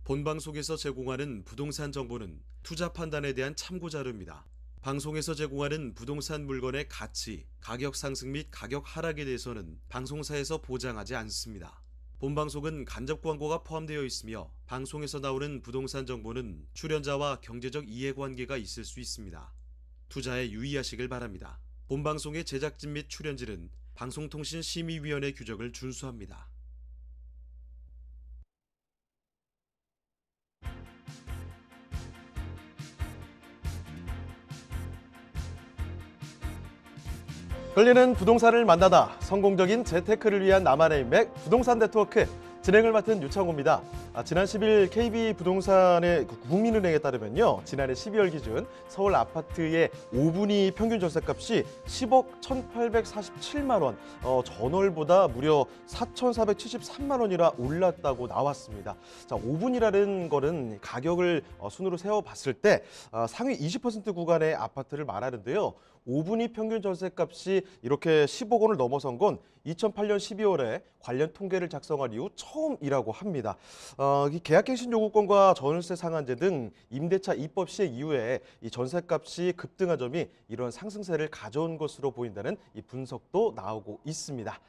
본방송에서 제공하는 부동산 정보는 투자 판단에 대한 참고 자료입니다. 방송에서 제공하는 부동산 물건의 가치, 가격 상승 및 가격 하락에 대해서는 방송사에서 보장하지 않습니다. 본방송은 간접 광고가 포함되어 있으며 방송에서 나오는 부동산 정보는 출연자와 경제적 이해관계가 있을 수 있습니다. 투자에 유의하시길 바랍니다. 본방송의 제작진 및 출연진은 방송통신심의위원회 규정을 준수합니다. 끌리는 부동산을 만나다. 성공적인 재테크를 위한 나만의 인맥 부동산 네트워크 진행을 맡은 유창호입니다. 지난 10일 KB부동산의 국민은행에 따르면요, 지난해 12월 기준 서울 아파트의 5분위 평균 전세값이 10억 1,847만 원, 전월보다 무려 4,473만 원이나 올랐다고 나왔습니다. 자, 5분이라는 거는 가격을 순으로 세워봤을 때 상위 20% 구간의 아파트를 말하는데요. 5분위 평균 전세값이 이렇게 10억 원을 넘어선 건 2008년 12월에 관련 통계를 작성한 이후 처음이라고 합니다. 계약갱신 요구권과 전월세 상한제 등 임대차 입법 시행 이후에 이 전세값이 급등한 점이 이런 상승세를 가져온 것으로 보인다는 이 분석도 나오고 있습니다.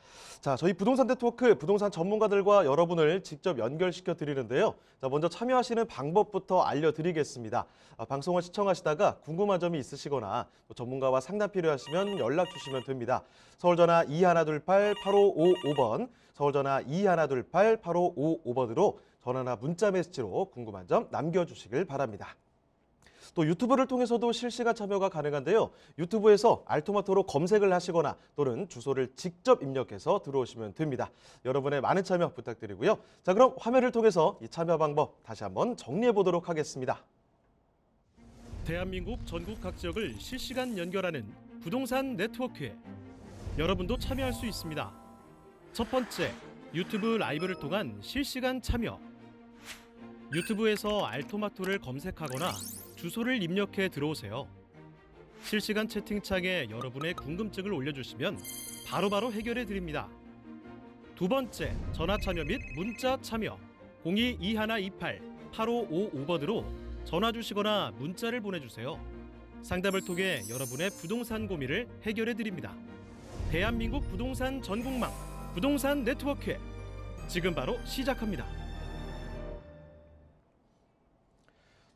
자, 저희 부동산 네트워크 부동산 전문가들과 여러분을 직접 연결시켜 드리는데요. 자, 먼저 참여하시는 방법부터 알려드리겠습니다. 방송을 시청하시다가 궁금한 점이 있으시거나 또 전문가와 상담 필요하시면 연락 주시면 됩니다. 서울전화 2128-8555번, 서울전화 2128-8555번으로 전화나 문자 메시지로 궁금한 점 남겨주시길 바랍니다. 또 유튜브를 통해서도 실시간 참여가 가능한데요. 유튜브에서 알토마토로 검색을 하시거나 또는 주소를 직접 입력해서 들어오시면 됩니다. 여러분의 많은 참여 부탁드리고요. 자, 그럼 화면을 통해서 이 참여 방법 다시 한번 정리해 보도록 하겠습니다. 대한민국 전국 각 지역을 실시간 연결하는 부동산 네트워크에 여러분도 참여할 수 있습니다. 첫 번째, 유튜브 라이브를 통한 실시간 참여. 유튜브에서 알토마토를 검색하거나 주소를 입력해 들어오세요. 실시간 채팅창에 여러분의 궁금증을 올려주시면 바로바로 해결해 드립니다. 두 번째, 전화 참여 및 문자 참여. 022128-8555번으로 전화 주시거나 문자를 보내주세요. 상담을 통해 여러분의 부동산 고민을 해결해 드립니다. 대한민국 부동산 전국망 부동산 네트워크 지금 바로 시작합니다.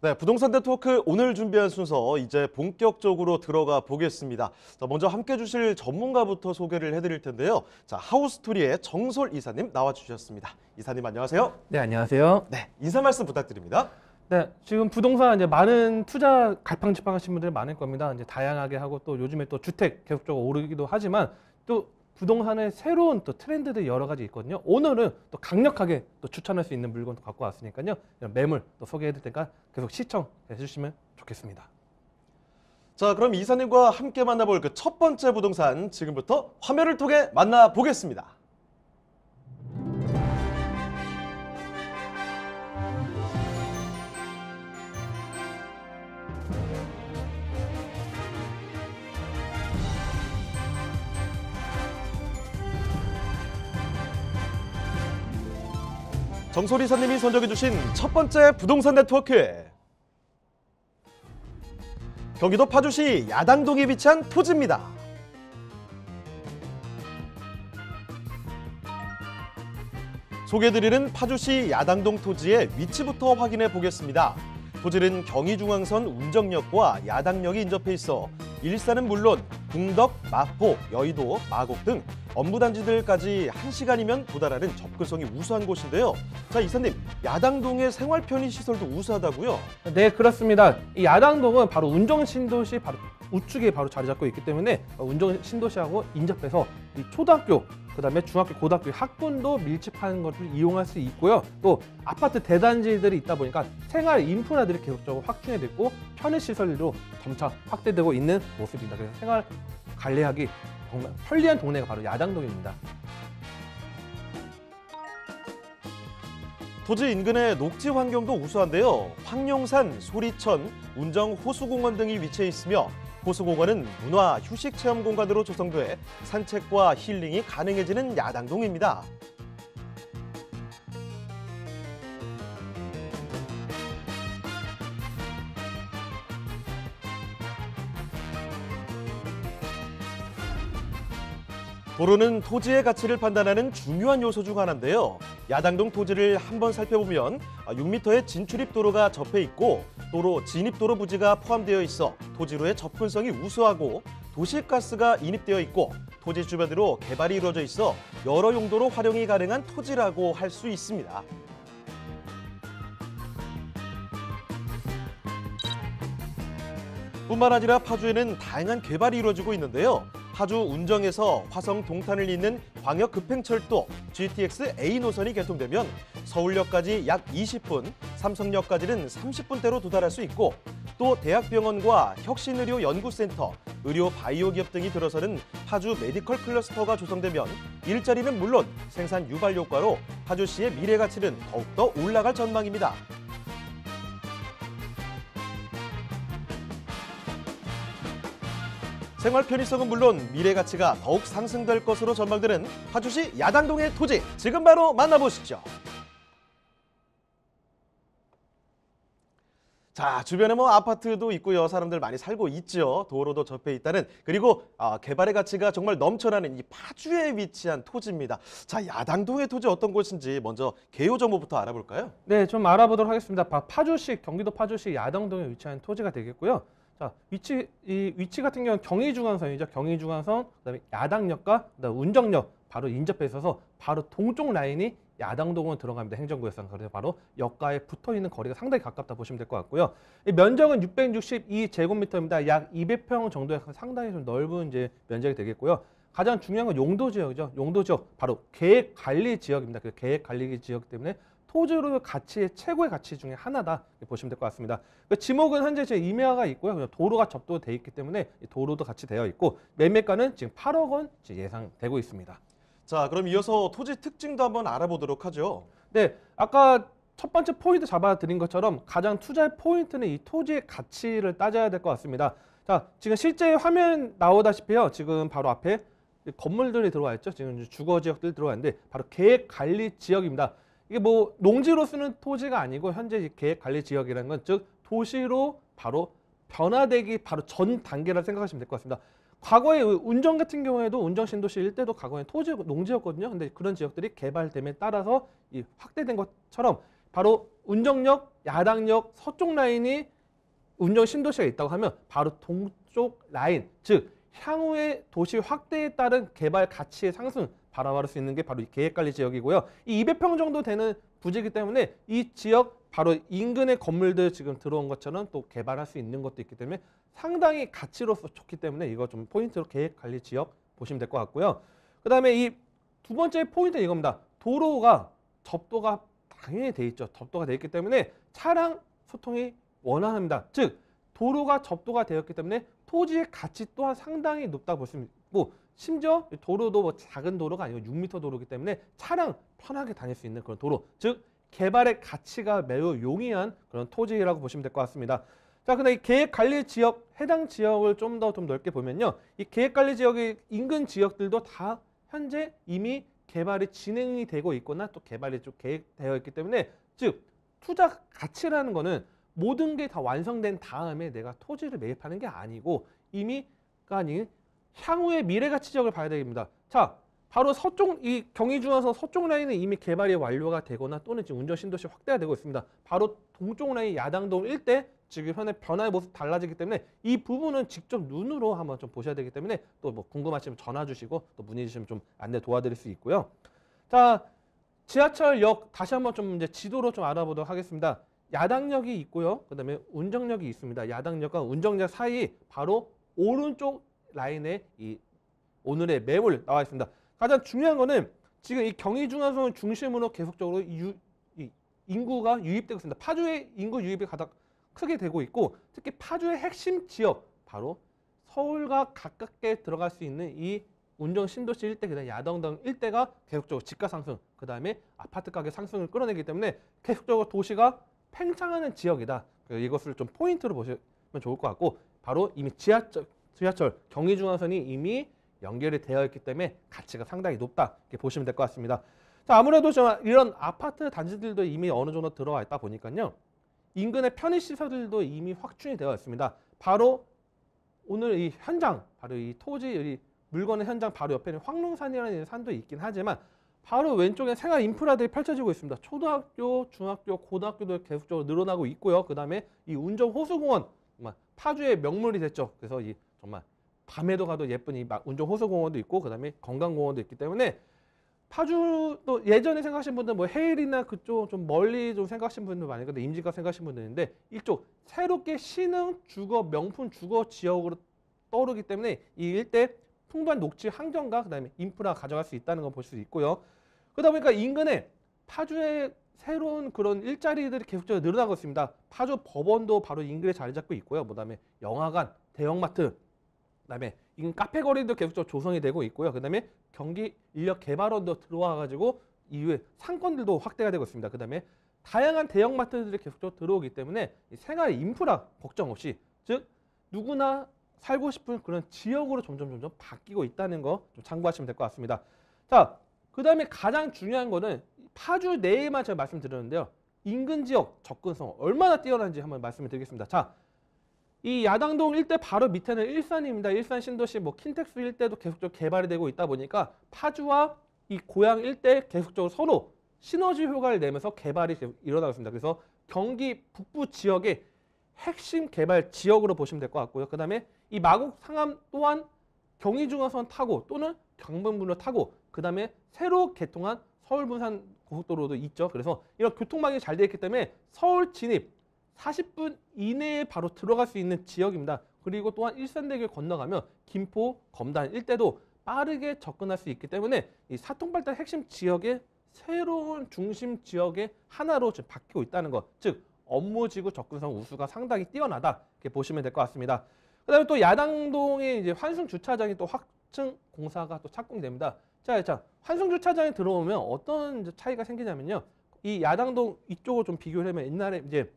네, 부동산 네트워크 오늘 준비한 순서 이제 본격적으로 들어가 보겠습니다. 자, 먼저 함께 해주실 전문가부터 소개를 해드릴 텐데요. 자, 하우스토리의 정솔 이사님 나와주셨습니다. 이사님 안녕하세요. 네, 안녕하세요. 네, 인사 말씀 부탁드립니다. 네, 지금 부동산 이제 많은 투자 갈팡질팡하신 분들이 많을 겁니다. 이제 다양하게 하고 또 요즘에 또 주택 계속적으로 오르기도 하지만 또 부동산의 새로운 또 트렌드들이 여러 가지 있거든요. 오늘은 또 강력하게 또 추천할 수 있는 물건도 갖고 왔으니까요. 매물 또 소개해드릴 테니까 계속 시청해 주시면 좋겠습니다. 자, 그럼 이사님과 함께 만나볼 그 첫 번째 부동산 지금부터 화면을 통해 만나보겠습니다. 정솔 이사님이 선정해주신 첫 번째 부동산 네트워크. 경기도 파주시 야당동에 위치한 토지입니다. 소개해드리는 파주시 야당동 토지의 위치부터 확인해 보겠습니다. 토지는 경의중앙선 운정역과 야당역이 인접해 있어 일산은 물론 궁덕, 마포, 여의도, 마곡 등 업무단지들까지 1시간이면 도달하는 접근성이 우수한 곳인데요. 자, 이사님, 야당동의 생활 편의 시설도 우수하다고요? 네, 그렇습니다. 이 야당동은 바로 운정신도시 바로 우측에 바로 자리 잡고 있기 때문에 운정신도시하고 인접해서 이 초등학교, 그다음에 중학교, 고등학교 학군도 밀집하는 것을 이용할 수 있고요. 또 아파트 대단지들이 있다 보니까 생활 인프라들이 계속적으로 확충되고 편의시설도 점차 확대되고 있는 모습입니다. 그래서 생활 관리하기 정말 편리한 동네가 바로 야당동입니다. 토지 인근의 녹지 환경도 우수한데요. 황룡산, 소리천, 운정 호수공원 등이 위치해 있으며 호수공원은 문화, 휴식 체험 공간으로 조성돼 산책과 힐링이 가능해지는 야당동입니다. 도로는 토지의 가치를 판단하는 중요한 요소 중 하나인데요. 야당동 토지를 한번 살펴보면 6m의 진출입 도로가 접해 있고 도로 진입도로 부지가 포함되어 있어 토지로의 접근성이 우수하고 도시가스가 인입되어 있고 토지 주변으로 개발이 이루어져 있어 여러 용도로 활용이 가능한 토지라고 할 수 있습니다. 뿐만 아니라 파주에는 다양한 개발이 이루어지고 있는데요. 파주 운정에서 화성 동탄을 잇는 광역급행철도 GTX A 노선이 개통되면 서울역까지 약 20분, 삼성역까지는 30분대로 도달할 수 있고 또 대학병원과 혁신의료 연구센터, 의료 바이오 기업 등이 들어서는 파주 메디컬 클러스터가 조성되면 일자리는 물론 생산 유발 효과로 파주시의 미래 가치는 더욱더 올라갈 전망입니다. 생활 편의성은 물론 미래 가치가 더욱 상승될 것으로 전망되는 파주시 야당동의 토지, 지금 바로 만나보시죠. 자, 주변에 아파트도 있고요. 사람들 많이 살고 있죠. 도로도 접해 있다는, 그리고 개발의 가치가 정말 넘쳐나는 이 파주에 위치한 토지입니다. 자, 야당동의 토지 어떤 곳인지 먼저 개요 정보부터 알아볼까요? 네, 좀 알아보도록 하겠습니다. 파주시, 경기도 파주시 야당동에 위치한 토지가 되겠고요. 자, 위치 같은 경우는 경의중앙선이죠. 경의중앙선, 그다음에 야당역과 그다음에 운정역 바로 인접해 있어서 바로 동쪽 라인이 야당동으로 들어갑니다. 행정구역상. 그래서 바로 역가에 붙어 있는 거리가 상당히 가깝다 보시면 될 것 같고요. 이 면적은 662제곱미터입니다. 약 200평 정도의 상당히 좀 넓은 이제 면적이 되겠고요. 가장 중요한 건 용도 지역이죠. 용도 지역 바로 계획 관리 지역입니다. 그 계획 관리 지역 때문에 토지로의 가치의 최고의 가치 중에 하나다 보시면 될 것 같습니다. 그 지목은 현재 제 임야가 있고요. 도로가 접도돼 있기 때문에 도로도 같이 되어 있고 매매가는 지금 8억 원 예상되고 있습니다. 자, 그럼 이어서 토지 특징도 한번 알아보도록 하죠. 네, 아까 첫 번째 포인트 잡아드린 것처럼 가장 투자의 포인트는 이 토지의 가치를 따져야 될 것 같습니다. 자, 지금 실제 화면 나오다시피요. 지금 바로 앞에 건물들이 들어와 있죠. 지금 주거 지역들이 들어와 있는데 바로 계획 관리 지역입니다. 이게 농지로 쓰는 토지가 아니고 현재 계획 관리 지역이라는 건 즉 도시로 바로 변화되기 바로 전 단계라 생각하시면 될 것 같습니다. 과거에 운정 같은 경우에도 운정 신도시 일대도 과거에 토지 농지였거든요. 근데 그런 지역들이 개발됨에 따라서 이 확대된 것처럼 바로 운정역, 야당역, 서쪽 라인이 운정 신도시가 있다고 하면 바로 동쪽 라인, 즉 향후의 도시 확대에 따른 개발 가치의 상승 바라볼 수 있는 게 바로 이 계획관리 지역이고요. 이 200평 정도 되는 부지이기 때문에 이 지역 바로 인근의 건물들 지금 들어온 것처럼 또 개발할 수 있는 것도 있기 때문에 상당히 가치로서 좋기 때문에 이거 좀 포인트로 계획관리 지역 보시면 될 것 같고요. 그다음에 이 두 번째 포인트는 이겁니다. 도로가 접도가 당연히 돼 있죠. 접도가 돼 있기 때문에 차량 소통이 원활합니다. 즉 도로가 접도가 되었기 때문에 토지의 가치 또한 상당히 높다고 볼 수 있고 심지어 도로도 작은 도로가 아니고 6m 도로이기 때문에 차량 편하게 다닐 수 있는 그런 도로, 즉 개발의 가치가 매우 용이한 그런 토지라고 보시면 될 것 같습니다. 자, 근데 이 계획관리 지역, 해당 지역을 좀 더 넓게 보면요. 이 계획관리 지역의 인근 지역들도 다 현재 이미 개발이 진행이 되고 있거나 또 개발이 좀 계획되어 있기 때문에 즉 투자 가치라는 거는 모든 게 다 완성된 다음에 내가 토지를 매입하는 게 아니고 이미가 아닌 향후의 미래 가치 지역을 봐야 됩니다. 자, 바로 서쪽 이 경의중앙선 서쪽 라인은 이미 개발이 완료가 되거나 또는 지금 운정 신도시 확대가 되고 있습니다. 바로 동쪽 라인 야당동 일대 지금 현재 변화의 모습 달라지기 때문에 이 부분은 직접 눈으로 한번 좀 보셔야 되기 때문에 또 궁금하시면 전화 주시고 또 문의 주시면 좀 안내 도와드릴 수 있고요. 자, 지하철역 다시 한번 좀 이제 지도로 좀 알아보도록 하겠습니다. 야당역이 있고요. 그다음에 운정역이 있습니다. 야당역과 운정역 사이 바로 오른쪽 라인에 이 오늘의 매물 나와 있습니다. 가장 중요한 거는 지금 이 경의중앙선을 중심으로 계속적으로 인구가 유입되고 있습니다. 파주의 인구 유입이 가장 크게 되고 있고 특히 파주의 핵심 지역 바로 서울과 가깝게 들어갈 수 있는 이 운정 신도시 일대 그다음 야당동 일대가 계속적으로 집가 상승 그다음에 아파트 가격 상승을 끌어내기 때문에 계속적으로 도시가 팽창하는 지역이다. 이것을 좀 포인트로 보시면 좋을 것 같고 바로 이미 지하철 경의중앙선이 이미 연결이 되어 있기 때문에 가치가 상당히 높다 이렇게 보시면 될 것 같습니다. 자, 아무래도 좀 이런 아파트 단지들도 이미 어느 정도 들어와 있다 보니까요. 인근의 편의시설들도 이미 확충이 되어 있습니다. 바로 오늘 이 현장, 바로 이 토지 물건의 현장 바로 옆에는 황룡산이라는 산도 있긴 하지만 바로 왼쪽에 생활 인프라들이 펼쳐지고 있습니다. 초등학교, 중학교, 고등학교도 계속적으로 늘어나고 있고요. 그 다음에 이 운정 호수공원, 정말 파주의 명물이 됐죠. 그래서 이 정말 밤에도 가도 예쁜 이 운정 호수공원도 있고, 그 다음에 건강공원도 있기 때문에 파주도 예전에 생각하신 분들 뭐 해일이나 그쪽 좀 멀리 좀 생각하신 분들 많이 있는데 임진각 생각하신 분들 있는데 이쪽 새롭게 신흥 주거 명품 주거 지역으로 떠오르기 때문에 이 일대 풍부한 녹지 환경과 그다음에 인프라 가져갈 수 있다는 걸 볼 수 있고요. 그러다 보니까 인근에 파주의 새로운 그런 일자리들이 계속적으로 늘어나고 있습니다. 파주 법원도 바로 인근에 자리 잡고 있고요. 그다음에 영화관, 대형마트, 그다음에 인근 카페 거리도 계속적으로 조성이 되고 있고요. 그다음에 경기 인력 개발원도 들어와가지고 이후에 상권들도 확대가 되고 있습니다. 그다음에 다양한 대형마트들이 계속적으로 들어오기 때문에 이 생활 인프라 걱정 없이, 즉 누구나 살고 싶은 그런 지역으로 점점 바뀌고 있다는 거 좀 참고하시면 될 것 같습니다. 자, 그다음에 가장 중요한 거는 파주 내에만 제가 말씀드렸는데요. 인근 지역 접근성 얼마나 뛰어난지 한번 말씀을 드리겠습니다. 자, 이 야당동 일대 바로 밑에는 일산입니다. 일산 신도시 뭐 킨텍스 일대도 계속적으로 개발이 되고 있다 보니까 파주와 이 고양 일대 계속적으로 서로 시너지 효과를 내면서 개발이 일어나고 있습니다. 그래서 경기 북부 지역의 핵심 개발 지역으로 보시면 될 것 같고요. 그 다음에 이 마곡 상암 또한 경의중앙선 타고 또는 경부분로 타고 그 다음에 새로 개통한 서울 부산 고속도로도 있죠. 그래서 이런 교통망이 잘 되어 있기 때문에 서울 진입 40분 이내에 바로 들어갈 수 있는 지역입니다. 그리고 또한 일산대교 건너가면 김포, 검단 일대도 빠르게 접근할 수 있기 때문에 이 사통발달 핵심 지역의 새로운 중심 지역의 하나로 지금 바뀌고 있다는 것, 즉 업무지구 접근성 우수가 상당히 뛰어나다 이렇게 보시면 될 것 같습니다. 그다음에 또 야당동에 이제 환승 주차장이 또 확충 공사가 또 착공이 됩니다. 자, 환승 주차장에 들어오면 어떤 차이가 생기냐면요. 이 야당동 이쪽으로 좀 비교를 하면 옛날에 이제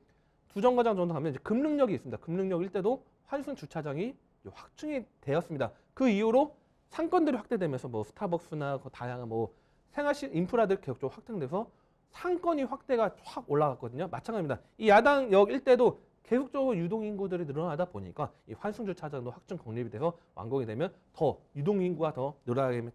두 정거장 정도 가면 이제 금능역이 있습니다. 금능역 일대도 환승 주차장이 확충이 되었습니다. 그 이후로 상권들이 확대되면서 뭐 스타벅스나 그 다양한 뭐 생활식 인프라들 계속적으로 확장돼서 상권이 확대가 확 올라갔거든요. 마찬가지입니다. 이 야당역 일대도 계속적으로 유동인구들이 늘어나다 보니까 이 환승 주차장도 확충 건립이 돼서 완공이 되면 더 유동인구가 더 늘어나게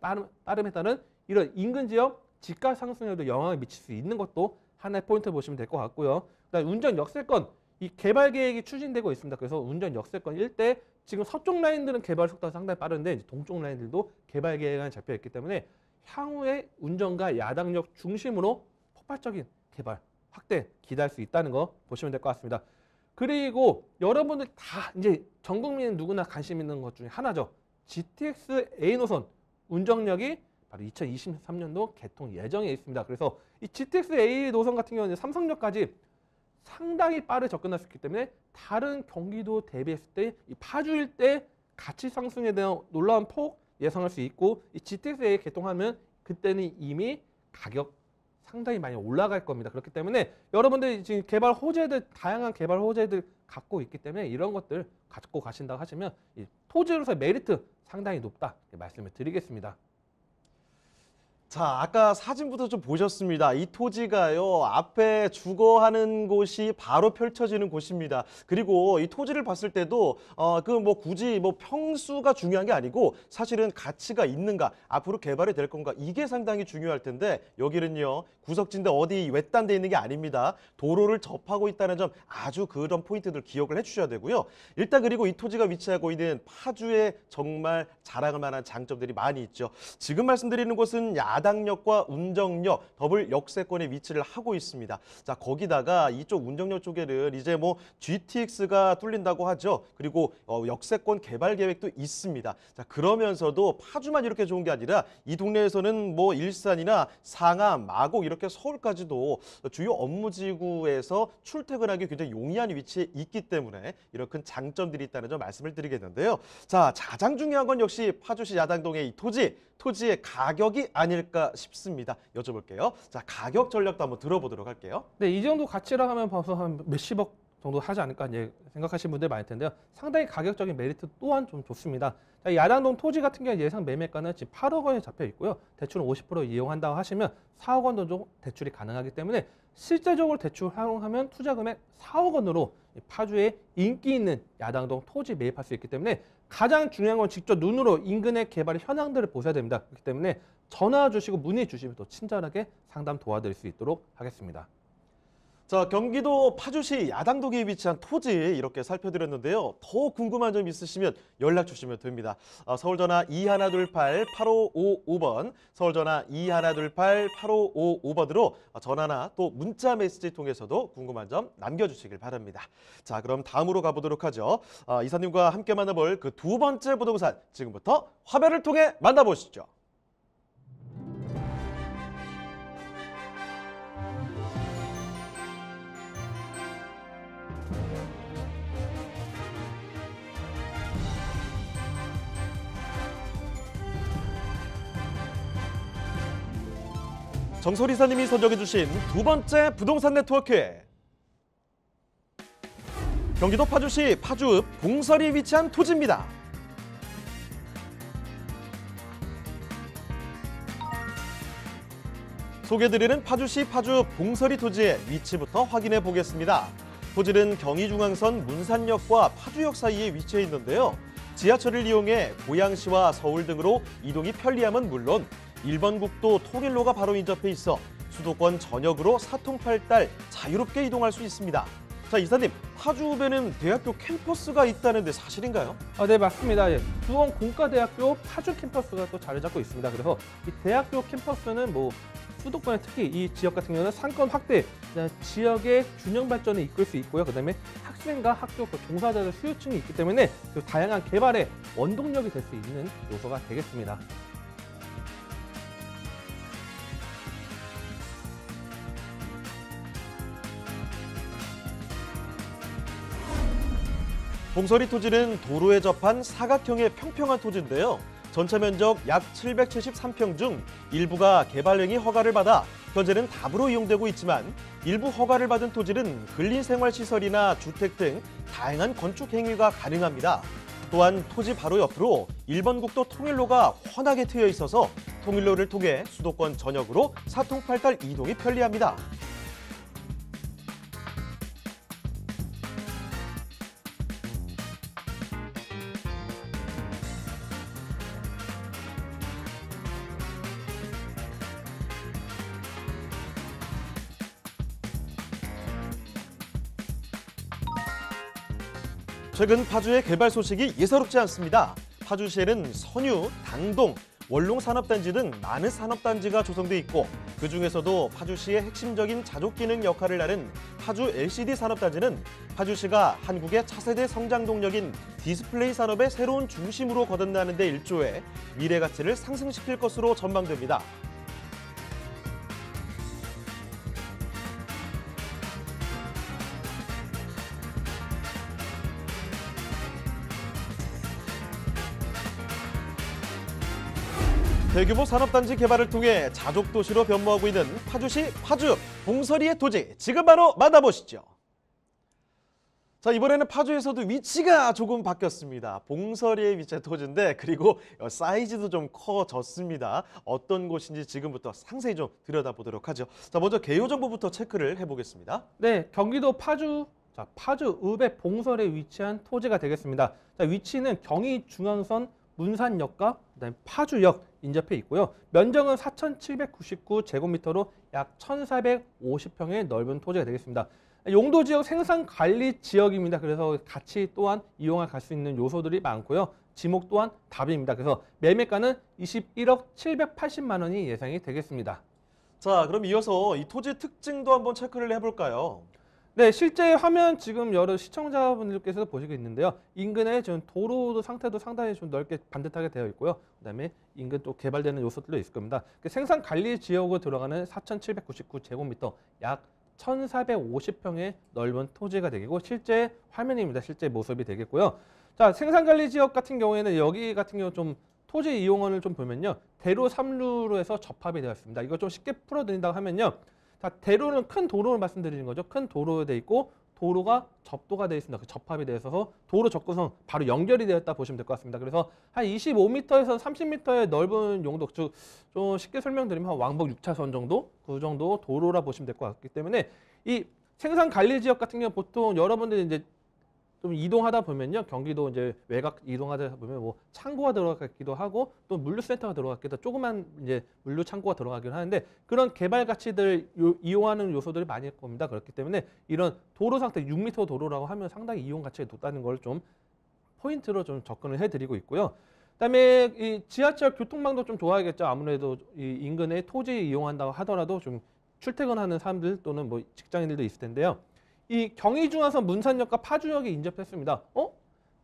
따름에 따른 이런 인근 지역 집값 상승에도 영향을 미칠 수 있는 것도 하나의 포인트 보시면 될 것 같고요. 그다음 운전 역세권 이 개발 계획이 추진되고 있습니다. 그래서 운전 역세권 일대 지금 서쪽 라인들은 개발 속도가 상당히 빠른데 이제 동쪽 라인들도 개발 계획안이 잡혀 있기 때문에 향후에 운전과 야당역 중심으로 폭발적인 개발 확대 기대할 수 있다는 거 보시면 될 것 같습니다. 그리고 여러분들 다 이제 전 국민 누구나 관심 있는 것 중에 하나죠. GTX A 노선 운정역이 바로 2023년도 개통 예정에 있습니다. 그래서 이 GTX A 노선 같은 경우는 삼성역까지 상당히 빠르게 접근할 수 있기 때문에 다른 경기도 대비했을 때 이 파주 일대 가치 상승에 대한 놀라운 폭 예상할 수 있고 이 GTX A 개통하면 그때는 이미 가격 상당히 많이 올라갈 겁니다. 그렇기 때문에 여러분들이 지금 개발 호재들 다양한 개발 호재들 갖고 있기 때문에 이런 것들 갖고 가신다고 하시면 이 토지로서의 메리트 상당히 높다 이렇게 말씀을 드리겠습니다. 자, 아까 사진부터 좀 보셨습니다. 이 토지가요, 앞에 주거하는 곳이 바로 펼쳐지는 곳입니다. 그리고 이 토지를 봤을 때도, 굳이 평수가 중요한 게 아니고 사실은 가치가 있는가, 앞으로 개발이 될 건가, 이게 상당히 중요할 텐데 여기는요, 구석진데 어디 외딴 데 있는 게 아닙니다. 도로를 접하고 있다는 점 아주 그런 포인트들 기억을 해주셔야 되고요. 일단 그리고 이 토지가 위치하고 있는 파주에 정말 자랑할 만한 장점들이 많이 있죠. 지금 말씀드리는 곳은 야당역과 운정역 더블 역세권에 위치를 하고 있습니다. 자, 거기다가 이쪽 운정역 쪽에는 이제 뭐 GTX가 뚫린다고 하죠. 그리고 역세권 개발 계획도 있습니다. 자, 그러면서도 파주만 이렇게 좋은 게 아니라 이 동네에서는 뭐 일산이나 상암, 마곡 이렇게 서울까지도 주요 업무지구에서 출퇴근하기 굉장히 용이한 위치에 있기 때문에 이런 큰 장점들이 있다는 점 말씀을 드리겠는데요. 자, 가장 중요한 건 역시 파주시 야당동의 이 토지의 가격이 아닐까 싶습니다. 여쭤볼게요. 자, 가격 전략도 한번 들어보도록 할게요. 네, 이 정도 가치라 하면 벌써 한 몇십억 정도 하지 않을까 이제 생각하시는 분들 많을 텐데요. 상당히 가격적인 메리트 또한 좀 좋습니다. 자, 야당동 토지 같은 경우 예상 매매가는 지금 8억 원에 잡혀 있고요. 대출은 50% 이용한다고 하시면 4억 원 정도 대출이 가능하기 때문에 실제적으로 대출 활용하면 투자 금액 4억 원으로 파주에 인기 있는 야당동 토지 매입할 수 있기 때문에 가장 중요한 건 직접 눈으로 인근의 개발의 현황들을 보셔야 됩니다. 그렇기 때문에 전화 주시고 문의 주시면 또 친절하게 상담 도와드릴 수 있도록 하겠습니다. 자, 경기도 파주시 야당동에 위치한 토지 이렇게 살펴드렸는데요. 더 궁금한 점 있으시면 연락 주시면 됩니다. 서울전화 2128-8555번, 서울전화 2128-8555번으로 전화나 또 문자 메시지 통해서도 궁금한 점 남겨주시길 바랍니다. 자, 그럼 다음으로 가보도록 하죠. 이사님과 함께 만나볼 그 두 번째 부동산, 지금부터 화면을 통해 만나보시죠. 정솔 이사님이 선정해주신 두 번째 부동산 네트워크. 경기도 파주시 파주읍 봉설이 위치한 토지입니다. 소개드리는 파주시 파주읍 봉설이 토지의 위치부터 확인해 보겠습니다. 토지는 경의중앙선 문산역과 파주역 사이에 위치해 있는데요. 지하철을 이용해 고양시와 서울 등으로 이동이 편리함은 물론 1번 국도 통일로가 바로 인접해 있어 수도권 전역으로 사통팔달 자유롭게 이동할 수 있습니다. 자, 이사님, 파주읍에는 대학교 캠퍼스가 있다는데 사실인가요? 네, 맞습니다. 예. 수원공과대학교 파주 캠퍼스가 또 자리 잡고 있습니다. 그래서 이 대학교 캠퍼스는 뭐 수도권에 특히 이 지역 같은 경우는 상권 확대, 지역의 균형 발전을 이끌 수 있고요. 그다음에 학생과 학교 종사자들 수요층이 있기 때문에 그 다양한 개발의 원동력이 될 수 있는 요소가 되겠습니다. 봉설이 토지는 도로에 접한 사각형의 평평한 토지인데요. 전체 면적 약 773평 중 일부가 개발행위 허가를 받아 현재는 답으로 이용되고 있지만 일부 허가를 받은 토지는 근린생활시설이나 주택 등 다양한 건축 행위가 가능합니다. 또한 토지 바로 옆으로 1번 국도 통일로가 훤하게 트여 있어서 통일로를 통해 수도권 전역으로 사통팔달 이동이 편리합니다. 최근 파주의 개발 소식이 예사롭지 않습니다. 파주시에는 선유, 당동, 원롱산업단지 등 많은 산업단지가 조성돼 있고 그중에서도 파주시의 핵심적인 자족기능 역할을 하는 파주 LCD 산업단지는 파주시가 한국의 차세대 성장 동력인 디스플레이 산업의 새로운 중심으로 거듭나는 데 일조해 미래 가치를 상승시킬 것으로 전망됩니다. 대규모 산업단지 개발을 통해 자족도시로 변모하고 있는 파주시 파주읍 봉설이의 토지, 지금 바로 만나보시죠. 자, 이번에는 파주에서도 위치가 조금 바뀌었습니다. 봉설이에 위치한 토지인데 그리고 사이즈도 좀 커졌습니다. 어떤 곳인지 지금부터 상세히 좀 들여다보도록 하죠. 자, 먼저 개요 정보부터 체크를 해보겠습니다. 네, 경기도 파주, 파주읍의 봉설에 위치한 토지가 되겠습니다. 자, 위치는 경의중앙선 문산역과 그다음에 파주역 인접해 있고요. 면적은 4,799제곱미터로 약 1,450평의 넓은 토지가 되겠습니다. 용도지역 생산관리지역입니다. 그래서 가치 또한 이용할 수 있는 요소들이 많고요. 지목 또한 답입니다. 그래서 매매가는 21억 780만 원이 예상이 되겠습니다. 자, 그럼 이어서 이 토지의 특징도 한번 체크를 해볼까요? 네, 실제 화면 지금 여러 시청자분들께서 보시고 있는데요. 인근에 지금 도로 상태도 상당히 좀 넓게 반듯하게 되어 있고요. 그다음에 인근 또 개발되는 요소들도 있을 겁니다. 생산 관리 지역으로 들어가는 4,799제곱미터, 약 1,450평의 넓은 토지가 되고 실제 화면입니다. 실제 모습이 되겠고요. 자, 생산 관리 지역 같은 경우에는 여기 같은 경우 좀 토지 이용원을 좀 보면요. 대로 3루로 해서 접합이 되어 있습니다. 이거 좀 쉽게 풀어드린다고 하면요. 자, 대로는 큰 도로를 말씀드리는 거죠. 큰 도로에 돼 있고 도로가 접도가 되어 있습니다. 그 접합이 되어 있어서 도로 접근성 바로 연결이 되었다 보시면 될 것 같습니다. 그래서 한 25m에서 30m의 넓은 용도, 즉 좀 쉽게 설명드리면 한 왕복 6차선 정도, 그 정도 도로라 보시면 될 것 같기 때문에 이 생산 관리 지역 같은 경우 보통 여러분들이 이제 좀 이동하다 보면요, 경기도 이제 외곽 이동하다 보면 뭐 창고가 들어가기도 하고 또 물류센터가 들어가기도 하고 조그만 이제 물류 창고가 들어가기도 하는데 그런 개발 가치들 이용하는 요소들이 많을 겁니다. 그렇기 때문에 이런 도로 상태 6m 도로라고 하면 상당히 이용 가치가 높다는 걸 좀 포인트로 좀 접근을 해드리고 있고요. 그다음에 이 지하철 교통망도 좀 좋아야겠죠. 아무래도 이 인근에 토지 이용한다고 하더라도 좀 출퇴근하는 사람들 또는 뭐 직장인들도 있을 텐데요. 이 경의중앙선 문산역과 파주역이 인접했습니다.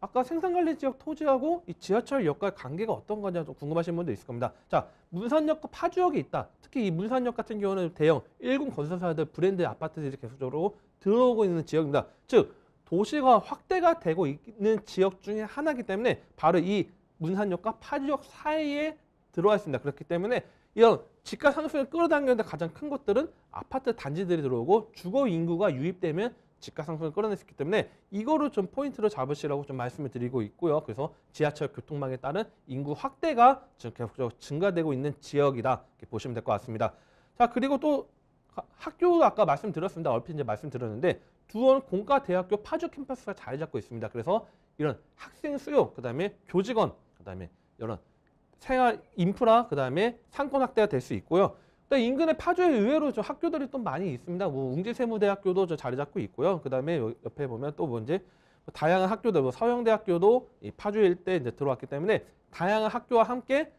아까 생산관리지역 토지하고 이 지하철역과의 관계가 어떤 거냐 좀 궁금하신 분도 있을 겁니다. 자, 문산역과 파주역이 있다. 특히 이 문산역 같은 경우는 대형 1군 건설사들 브랜드 아파트들이 계속적으로 들어오고 있는 지역입니다. 즉 도시가 확대가 되고 있는 지역 중에 하나이기 때문에 바로 이 문산역과 파주역 사이에 들어와 있습니다. 그렇기 때문에 이런 집가 상승을 끌어당기는 데 가장 큰 것들은 아파트 단지들이 들어오고 주거 인구가 유입되면 집가 상승을 끌어낼 수 있기 때문에 이거를 좀 포인트로 잡으시라고 좀 말씀을 드리고 있고요. 그래서 지하철 교통망에 따른 인구 확대가 지금 계속적으로 증가되고 있는 지역이다. 이렇게 보시면 될 것 같습니다. 자, 그리고 또 학교도 아까 말씀드렸습니다. 얼핏 이제 말씀드렸는데 두원 공과대학교 파주 캠퍼스가 자리 잡고 있습니다. 그래서 이런 학생 수요, 그다음에 교직원, 그다음에 이런 생활 인프라, 그다음에 상권 확대가 될 수 있고요. 또 인근에 파주에 의외로 저 학교들이 또 많이 있습니다. 뭐 웅지세무대학교도 저 자리 잡고 있고요. 그다음에 옆에 보면 또 뭔지 다양한 학교들, 뭐 서영대학교도 이 파주 일대 이제 들어왔기 때문에 다양한 학교와 함께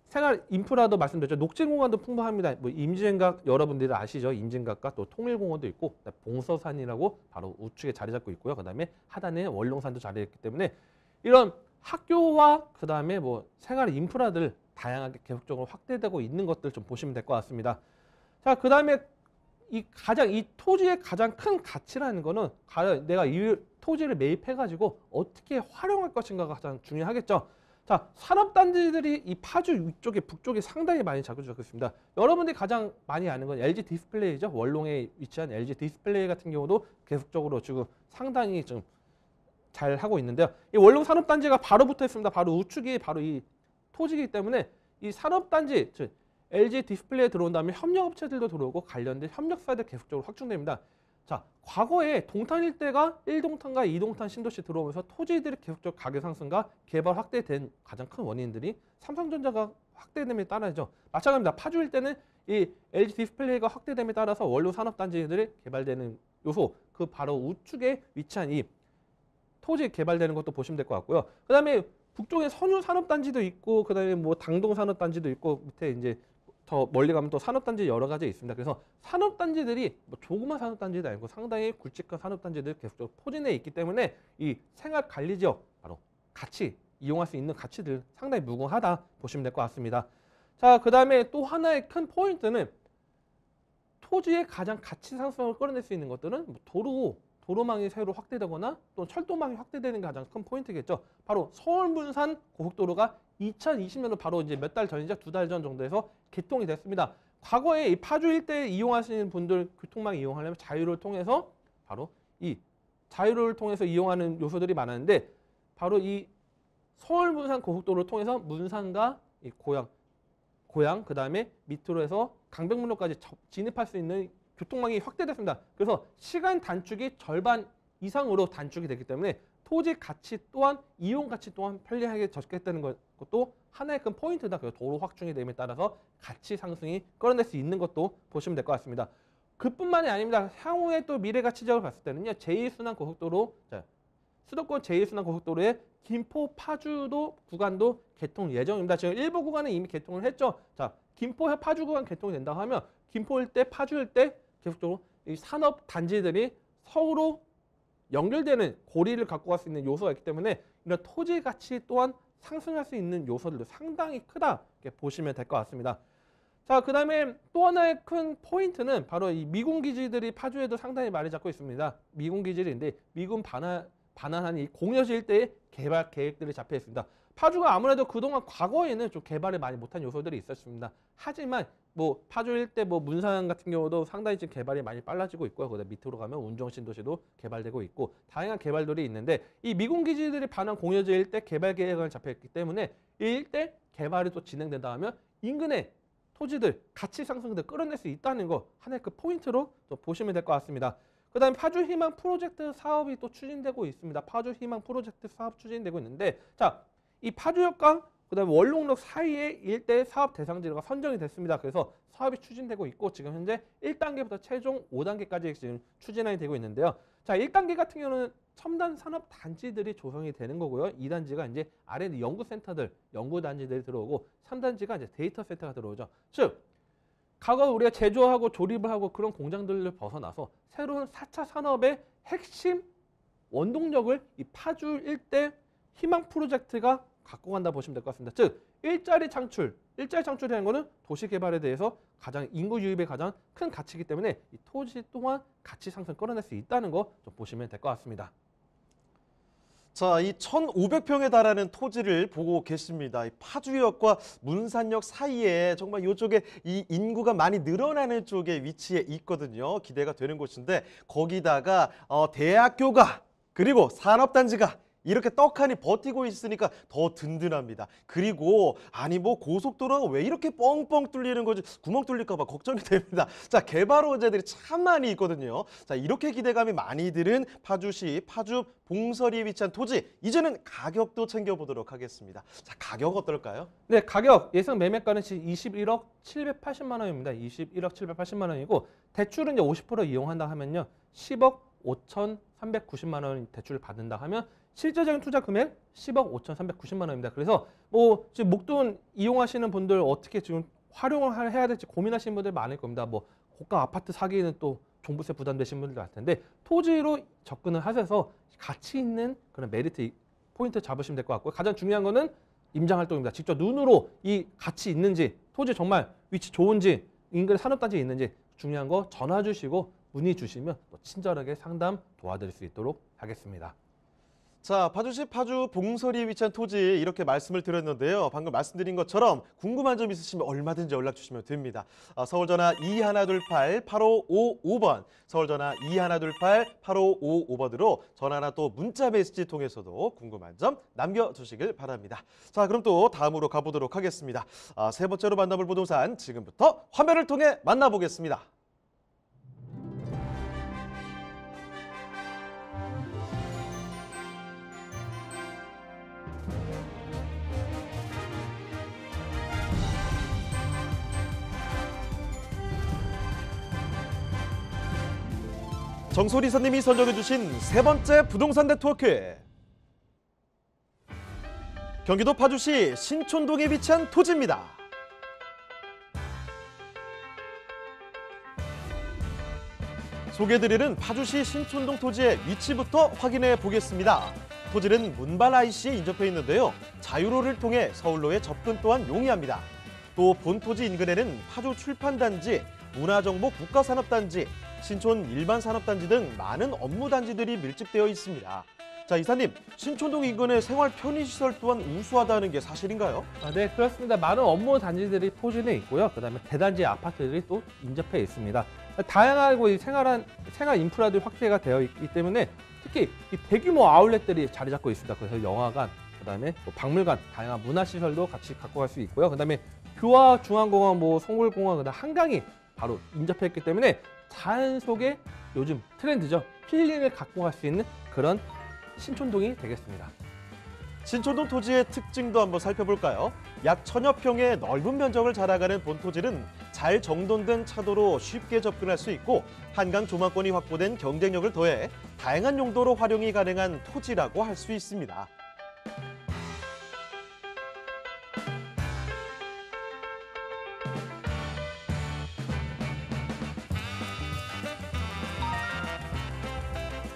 생활 인프라도 말씀드렸죠. 녹지공간도 풍부합니다. 뭐 임진각 여러분들이 아시죠? 임진각과 또 통일공원도 있고 봉서산이라고 바로 우측에 자리 잡고 있고요. 그다음에 하단에 원룡산도 자리 잡기 때문에 이런 학교와 그다음에 뭐 생활 인프라들 다양하게 계속적으로 확대되고 있는 것들 좀 보시면 될 것 같습니다. 자, 그다음에 이 토지의 가장 큰 가치라는 거는 내가 이 토지를 매입해 가지고 어떻게 활용할 것인가가 가장 중요하겠죠. 자, 산업단지들이 이 파주 위쪽에 북쪽에 상당히 많이 자리 잡고 있습니다. 여러분들이 가장 많이 아는 건 LG 디스플레이죠. 원롱에 위치한 LG 디스플레이 같은 경우도 계속적으로 지금 상당히 좀 잘 하고 있는데요. 이 원룸 산업단지가 바로 붙어 있습니다. 바로 우측이 바로 이 토지이기 때문에 이 산업단지, 즉 LG 디스플레이에 들어온 다음에 협력업체들도 들어오고 관련된 협력사들 계속적으로 확충됩니다. 자, 과거에 동탄 일대가 1동탄과 2동탄 신도시 들어오면서 토지들이 계속적으로 가격 상승과 개발 확대된 가장 큰 원인들이 삼성전자가 확대됨에 따라죠. 마찬가지입니다. 파주 일대는 이 LG 디스플레이가 확대됨에 따라서 원룸 산업단지들이 개발되는 요소, 그 바로 우측에 위치한 이 토지 개발되는 것도 보시면 될 것 같고요. 그다음에 북쪽에 선유 산업단지도 있고, 그다음에 뭐 당동 산업단지도 있고, 밑에 이제 더 멀리 가면 또 산업단지 여러 가지 있습니다. 그래서 산업단지들이 뭐 조그만 산업단지도 아니고 상당히 굵직한 산업단지들이 계속적으로 포진해 있기 때문에 이 생활관리지역 바로 같이 이용할 수 있는 가치들 상당히 무궁하다 보시면 될 것 같습니다. 자, 그다음에 또 하나의 큰 포인트는 토지의 가장 가치 상승을 끌어낼 수 있는 것들은 뭐 도로망이 새로 확대되거나 또 철도망이 확대되는 게 가장 큰 포인트겠죠. 바로 서울 문산 고속도로가 2020년도 바로 이제 몇 달 전이죠. 2달 전 정도에서 개통이 됐습니다. 과거에 이 파주 일대 이용하시는 분들 교통망 이용하려면 자유를 통해서 바로 이 자유를 통해서 이용하는 요소들이 많았는데 바로 이 서울 문산 고속도로를 통해서 문산과 이 고양 그다음에 밑으로 해서 강변북로까지 진입할 수 있는 교통망이 확대됐습니다. 그래서 시간 단축이 절반 이상으로 단축이 되기 때문에 토지 가치 또한 이용 가치 또한 편리하게 적겠다는 것도 하나의 큰 포인트다. 그래서 도로 확충이 됨에 따라서 가치 상승이 끌어낼 수 있는 것도 보시면 될 것 같습니다. 그뿐만이 아닙니다. 향후에 또 미래 가치적으로 봤을 때는요. 제2순환 고속도로, 수도권 제2순환 고속도로의 김포 파주도 구간도 개통 예정입니다. 지금 일부 구간은 이미 개통을 했죠. 자, 김포 파주 구간 개통이 된다고 하면 김포 일대, 파주 일대 계속적으로 이 산업 단지들이 서로 연결되는 고리를 갖고 갈 수 있는 요소가 있기 때문에 이런 토지 가치 또한 상승할 수 있는 요소들도 상당히 크다 이렇게 보시면 될 것 같습니다. 자, 그다음에 또 하나의 큰 포인트는 바로 이 미군 기지들이 파주에도 상당히 많이 잡고 있습니다. 미군 기지인데 미군 반환한 이 공여지 일대의 개발 계획들이 잡혀 있습니다. 파주가 아무래도 그동안 과거에는 좀 개발을 많이 못한 요소들이 있었습니다. 하지만 뭐 파주 일대 뭐 문산 같은 경우도 상당히 지금 개발이 많이 빨라지고 있고요. 그다음 밑으로 가면 운정신도시도 개발되고 있고 다양한 개발들이 있는데 이 미군 기지들이 반환 공여지 일대 개발 계획을 잡혀 있기 때문에 이 일대 개발이 또 진행된다 하면 인근의 토지들 가치 상승들 끌어낼 수 있다는 거 하나의 그 포인트로 또 보시면 될 것 같습니다. 그다음에 파주 희망 프로젝트 사업이 또 추진되고 있습니다. 파주 희망 프로젝트 사업 추진되고 있는데, 자, 이 파주역과 그다음에 원롱역 사이에 일대 사업 대상지가 선정이 됐습니다. 그래서 사업이 추진되고 있고 지금 현재 1단계부터 최종 5단계까지 지금 추진이 되고 있는데요. 자, 1단계 같은 경우는 첨단 산업 단지들이 조성이 되는 거고요. 2단지가 이제 R&D 연구센터들, 연구단지들이 들어오고 3단지가 이제 데이터 센터가 들어오죠. 즉, 과거 우리가 제조하고 조립을 하고 그런 공장들을 벗어나서 새로운 4차 산업의 핵심 원동력을 이 파주 일대 희망 프로젝트가 갖고 간다 보시면 될 것 같습니다. 즉, 일자리 창출이라는 거는 도시 개발에 대해서 가장 인구 유입에 가장 큰 가치이기 때문에 이 토지 또한 가치 상승 끌어낼 수 있다는 거 좀 보시면 될 것 같습니다. 자, 이 1,500평에 달하는 토지를 보고 계십니다. 이 파주역과 문산역 사이에 정말 이쪽에 이 인구가 많이 늘어나는 쪽에 위치해 있거든요. 기대가 되는 곳인데 거기다가 대학교가 그리고 산업단지가 이렇게 떡하니 버티고 있으니까 더 든든합니다. 그리고 아니 뭐 고속도로가 왜 이렇게 뻥뻥 뚫리는 거지? 구멍 뚫릴까 봐 걱정이 됩니다. 자, 개발 호재들이 참 많이 있거든요. 자, 이렇게 기대감이 많이 드는 파주시 파주 봉서리에 위치한 토지, 이제는 가격도 챙겨보도록 하겠습니다. 자, 가격 어떨까요? 네, 가격 예상 매매가는 21억 780만 원입니다. 21억 780만 원이고 대출은 이제 50% 이용한다 하면요. 10억 5,390만 원 대출을 받는다 하면 실제적인 투자 금액 10억 5,390만 원입니다. 그래서 뭐 지금 목돈 이용하시는 분들 어떻게 지금 활용을 해야 될지 고민하시는 분들 많을 겁니다. 뭐 고가 아파트 사기에는 또 종부세 부담되시는 분들 같을 텐데 토지로 접근을 하셔서 가치 있는 그런 메리트 포인트 잡으시면 될 것 같고요. 가장 중요한 거는 임장 활동입니다. 직접 눈으로 이 가치 있는지, 토지 정말 위치 좋은지, 인근에 산업단지에 있는지 중요한 거 전화 주시고 문의 주시면 또 친절하게 상담 도와드릴 수 있도록 하겠습니다. 자, 파주시 파주 봉서리에 위치한 토지 이렇게 말씀을 드렸는데요. 방금 말씀드린 것처럼 궁금한 점 있으시면 얼마든지 연락 주시면 됩니다. 서울전화 2128-8555번, 서울전화 2128-8555번으로 전화나 또 문자 메시지 통해서도 궁금한 점 남겨주시길 바랍니다. 자, 그럼 또 다음으로 가보도록 하겠습니다. 세 번째로 만나볼 부동산 지금부터 화면을 통해 만나보겠습니다. 정소리 선님이 선정해주신 세 번째 부동산 네트워크. 경기도 파주시 신촌동에 위치한 토지입니다. 소개해드리는 파주시 신촌동 토지의 위치부터 확인해 보겠습니다. 토지는 문발 IC에 인접해 있는데요. 자유로를 통해 서울로의 접근 또한 용이합니다. 또 본토지 인근에는 파주 출판단지, 문화정보 국가산업단지, 신촌 일반산업단지 등 많은 업무단지들이 밀집되어 있습니다. 자, 이사님, 신촌동 인근의 생활 편의시설 또한 우수하다는 게 사실인가요? 네, 그렇습니다. 많은 업무 단지들이 포진해 있고요. 그다음에 대단지 아파트들이 또 인접해 있습니다. 다양하고 이 생활 인프라들이 확대가 되어 있기 때문에 특히 이 대규모 아울렛들이 자리 잡고 있습니다. 그래서 영화관, 그다음에 뭐 박물관, 다양한 문화시설도 같이 갖고 갈 수 있고요. 그다음에 교화 중앙공원, 뭐 송골공원, 그다음 한강이 바로 인접해 있기 때문에 자연 속에 요즘 트렌드죠. 힐링을 갖고 갈 수 있는 그런 신촌동이 되겠습니다. 신촌동 토지의 특징도 한번 살펴볼까요? 약 1000여 평의 넓은 면적을 자랑하는 본토지는 잘 정돈된 차도로 쉽게 접근할 수 있고 한강 조망권이 확보된 경쟁력을 더해 다양한 용도로 활용이 가능한 토지라고 할 수 있습니다.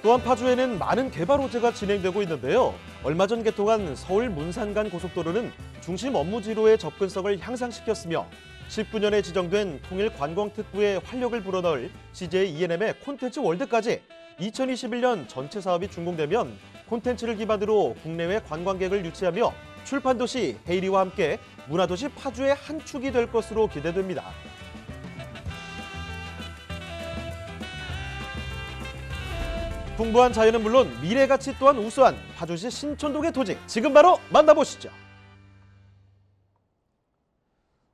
또한 파주에는 많은 개발 호재가 진행되고 있는데요. 얼마 전 개통한 서울 문산 간 고속도로는 중심 업무지로의 접근성을 향상시켰으며 19년에 지정된 통일관광특구에 활력을 불어넣을 CJ ENM의 콘텐츠 월드까지 2021년 전체 사업이 준공되면 콘텐츠를 기반으로 국내외 관광객을 유치하며 출판도시 헤이리와 함께 문화도시 파주의 한 축이 될 것으로 기대됩니다. 풍부한 자연은 물론 미래 가치 또한 우수한 파주시 신촌동의 토지, 지금 바로 만나보시죠.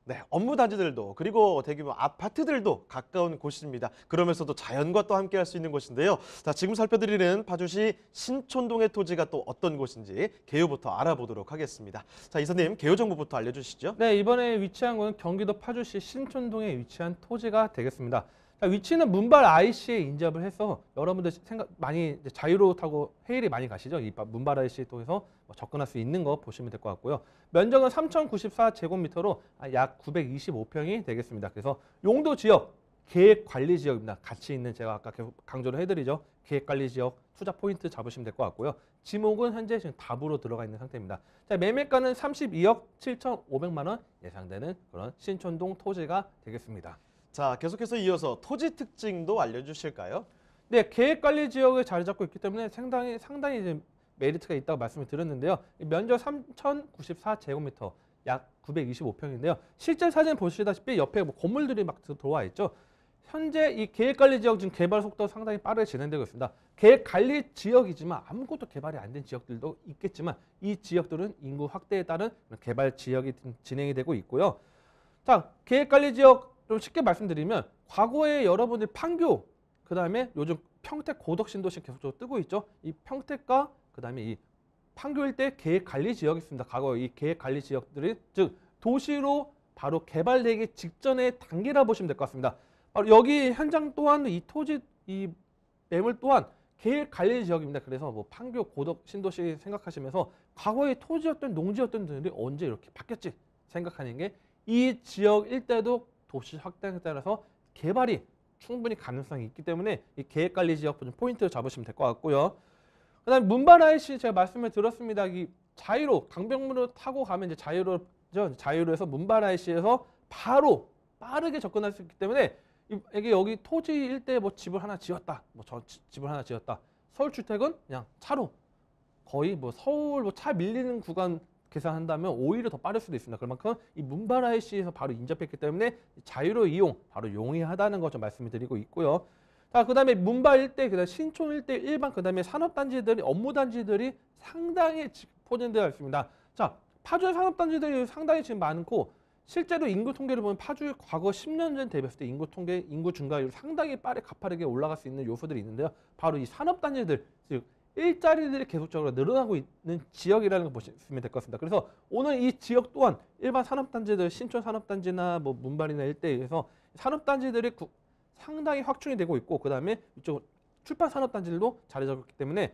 네, 업무 단지들도 그리고 대규모 아파트들도 가까운 곳입니다. 그러면서도 자연과 또 함께할 수 있는 곳인데요. 자, 지금 살펴드리는 파주시 신촌동의 토지가 또 어떤 곳인지 개요부터 알아보도록 하겠습니다. 자, 이사님 개요 정보부터 알려주시죠. 네, 이번에 위치한 곳은 경기도 파주시 신촌동에 위치한 토지가 되겠습니다. 자, 위치는 문발 IC에 인접을 해서 여러분들 많이 이제 자유로 타고 해일이 많이 가시죠. 이 문발 IC를 통해서 접근할 수 있는 거 보시면 될 것 같고요. 면적은 3,094제곱미터로 약 925평이 되겠습니다. 그래서 용도 지역, 계획관리 지역입니다. 같이 있는 제가 아까 계속 강조를 해드리죠. 계획관리 지역 투자 포인트 잡으시면 될 것 같고요. 지목은 현재 지금 답으로 들어가 있는 상태입니다. 자, 매매가는 32억 7,500만 원 예상되는 그런 신촌동 토지가 되겠습니다. 자, 계속해서 이어서 토지 특징도 알려주실까요? 네, 계획관리 지역을 자리 잡고 있기 때문에 상당히 이제 메리트가 있다고 말씀을 드렸는데요. 면적 3,094제곱미터, 약 925평인데요. 실제 사진 보시다시피 옆에 뭐 건물들이 막 들어와 있죠. 현재 이 계획관리 지역 지금 개발 속도가 상당히 빠르게 진행되고 있습니다. 계획관리 지역이지만 아무것도 개발이 안 된 지역들도 있겠지만 이 지역들은 인구 확대에 따른 개발 지역이 진행이 되고 있고요. 자, 계획관리 지역 좀 쉽게 말씀드리면 과거에 여러분들 판교, 그다음에 요즘 평택 고덕 신도시 계속적으로 뜨고 있죠. 이 평택과 그다음에 이 판교 일대 계획관리 지역이 있습니다. 과거 이 계획관리 지역들이 즉 도시로 바로 개발되기 직전의 단계라 보시면 될 것 같습니다. 바로 여기 현장 또한 이 토지 이 매물 또한 계획관리 지역입니다. 그래서 뭐 판교 고덕 신도시 생각하시면서 과거의 토지였던 농지였던 들이 언제 이렇게 바뀌었지 생각하는 게 이 지역 일대도 도시 확장에 따라서 개발이 충분히 가능성이 있기 때문에 이 계획관리 지역 포인트를 잡으시면 될 것 같고요. 그다음에 문발 IC 제가 말씀을 드렸습니다. 이 자유로 강변북로 타고 가면 이제 자유로에서 문발 IC에서 바로 빠르게 접근할 수 있기 때문에 이게 여기 토지 일대에 뭐 집을 하나 지었다, 집을 하나 지었다. 서울 주택은 그냥 차로 거의 뭐 서울 뭐 차 밀리는 구간 계산한다면 오히려 더 빠를 수도 있습니다. 그만큼 이 문발 IC에서 바로 인접했기 때문에 자유로 이용 바로 용이하다는 거 좀 말씀을 드리고 있고요. 자, 그다음에 문발 일대, 그다음 신촌 일대 일반, 그다음에 산업단지들이 업무 단지들이 상당히 포진되어 있습니다. 자, 파주의 산업단지들이 상당히 지금 많고 실제로 인구 통계를 보면 파주의 과거 10년 전 대비했을 때 인구 증가율이 상당히 가파르게 올라갈 수 있는 요소들이 있는데요. 바로 이 산업단지들, 즉 일자리들이 계속적으로 늘어나고 있는 지역이라는 걸 보시면 될 것 같습니다. 그래서 오늘 이 지역 또한 일반 산업단지들, 신촌 산업단지나 뭐 문발이나 일대에서 산업단지들이 상당히 확충이 되고 있고, 그 다음에 이쪽 출판 산업단지들도 자리 잡고 있기 때문에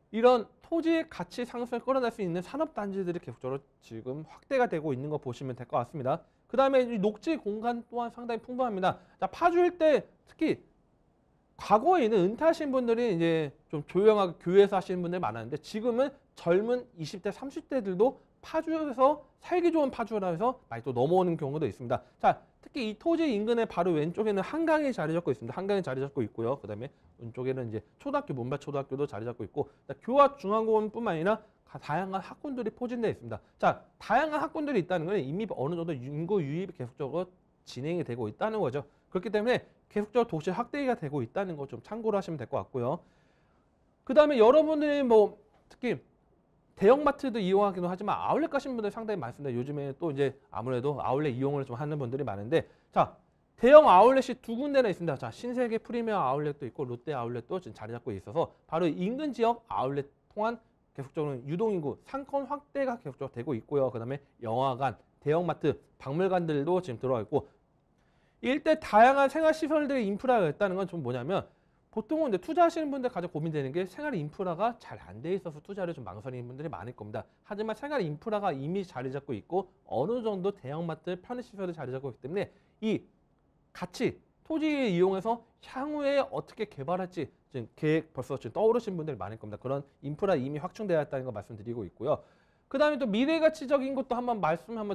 이런 토지의 가치 상승을 끌어낼 수 있는 산업단지들이 계속적으로 지금 확대가 되고 있는 거 보시면 될 것 같습니다. 그 다음에 이 녹지 공간 또한 상당히 풍부합니다. 자, 파주 일대 특히 과거에는 은퇴하신 분들이 이제 좀 조용하게 교회에서 하시는 분들이 많았는데 지금은 젊은 20대, 30대들도 파주에서 살기 좋은 파주라 해서 많이 또 넘어오는 경우도 있습니다. 자, 특히 이 토지 인근의 바로 왼쪽에는 한강이 자리 잡고 있습니다. 한강이 자리 잡고 있고요. 그다음에 왼쪽에는 이제 초등학교, 문발 초등학교도 자리 잡고 있고, 교화중앙공원뿐만 아니라 다양한 학군들이 포진되어 있습니다. 자, 다양한 학군들이 있다는 건 이미 어느 정도 인구 유입이 계속적으로 진행이 되고 있다는 거죠. 그렇기 때문에 계속적으로 도시 확대가 되고 있다는 거 좀 참고를 하시면 될 것 같고요. 그 다음에 여러분들이 뭐 특히 대형마트도 이용하기도 하지만 아울렛 가시는 분들이 상당히 많습니다. 요즘에 또 이제 아무래도 아울렛 이용을 좀 하는 분들이 많은데, 자, 대형 아울렛이 두 군데나 있습니다. 자, 신세계 프리미엄 아울렛도 있고 롯데 아울렛도 지금 자리 잡고 있어서 바로 인근 지역 아울렛 통한 계속적으로 유동인구 상권 확대가 계속적으로 되고 있고요. 그 다음에 영화관, 대형마트, 박물관들도 지금 들어와 있고, 일대 다양한 생활시설들의 인프라가 있다는 건 좀 뭐냐면, 보통은 이제 투자하시는 분들 가장 고민되는 게 생활 인프라가 잘 안 돼 있어서 투자를 좀 망설이는 분들이 많을 겁니다. 하지만 생활 인프라가 이미 자리 잡고 있고 어느 정도 대형마트 편의시설이 자리 잡고 있기 때문에 이 같이 토지를 이용해서 향후에 어떻게 개발할지 지금 계획 벌써 지금 떠오르신 분들이 많을 겁니다. 그런 인프라 이미 확충되어 있다는 거 말씀드리고 있고요. 그 다음에 또 미래가치적인 것도 한번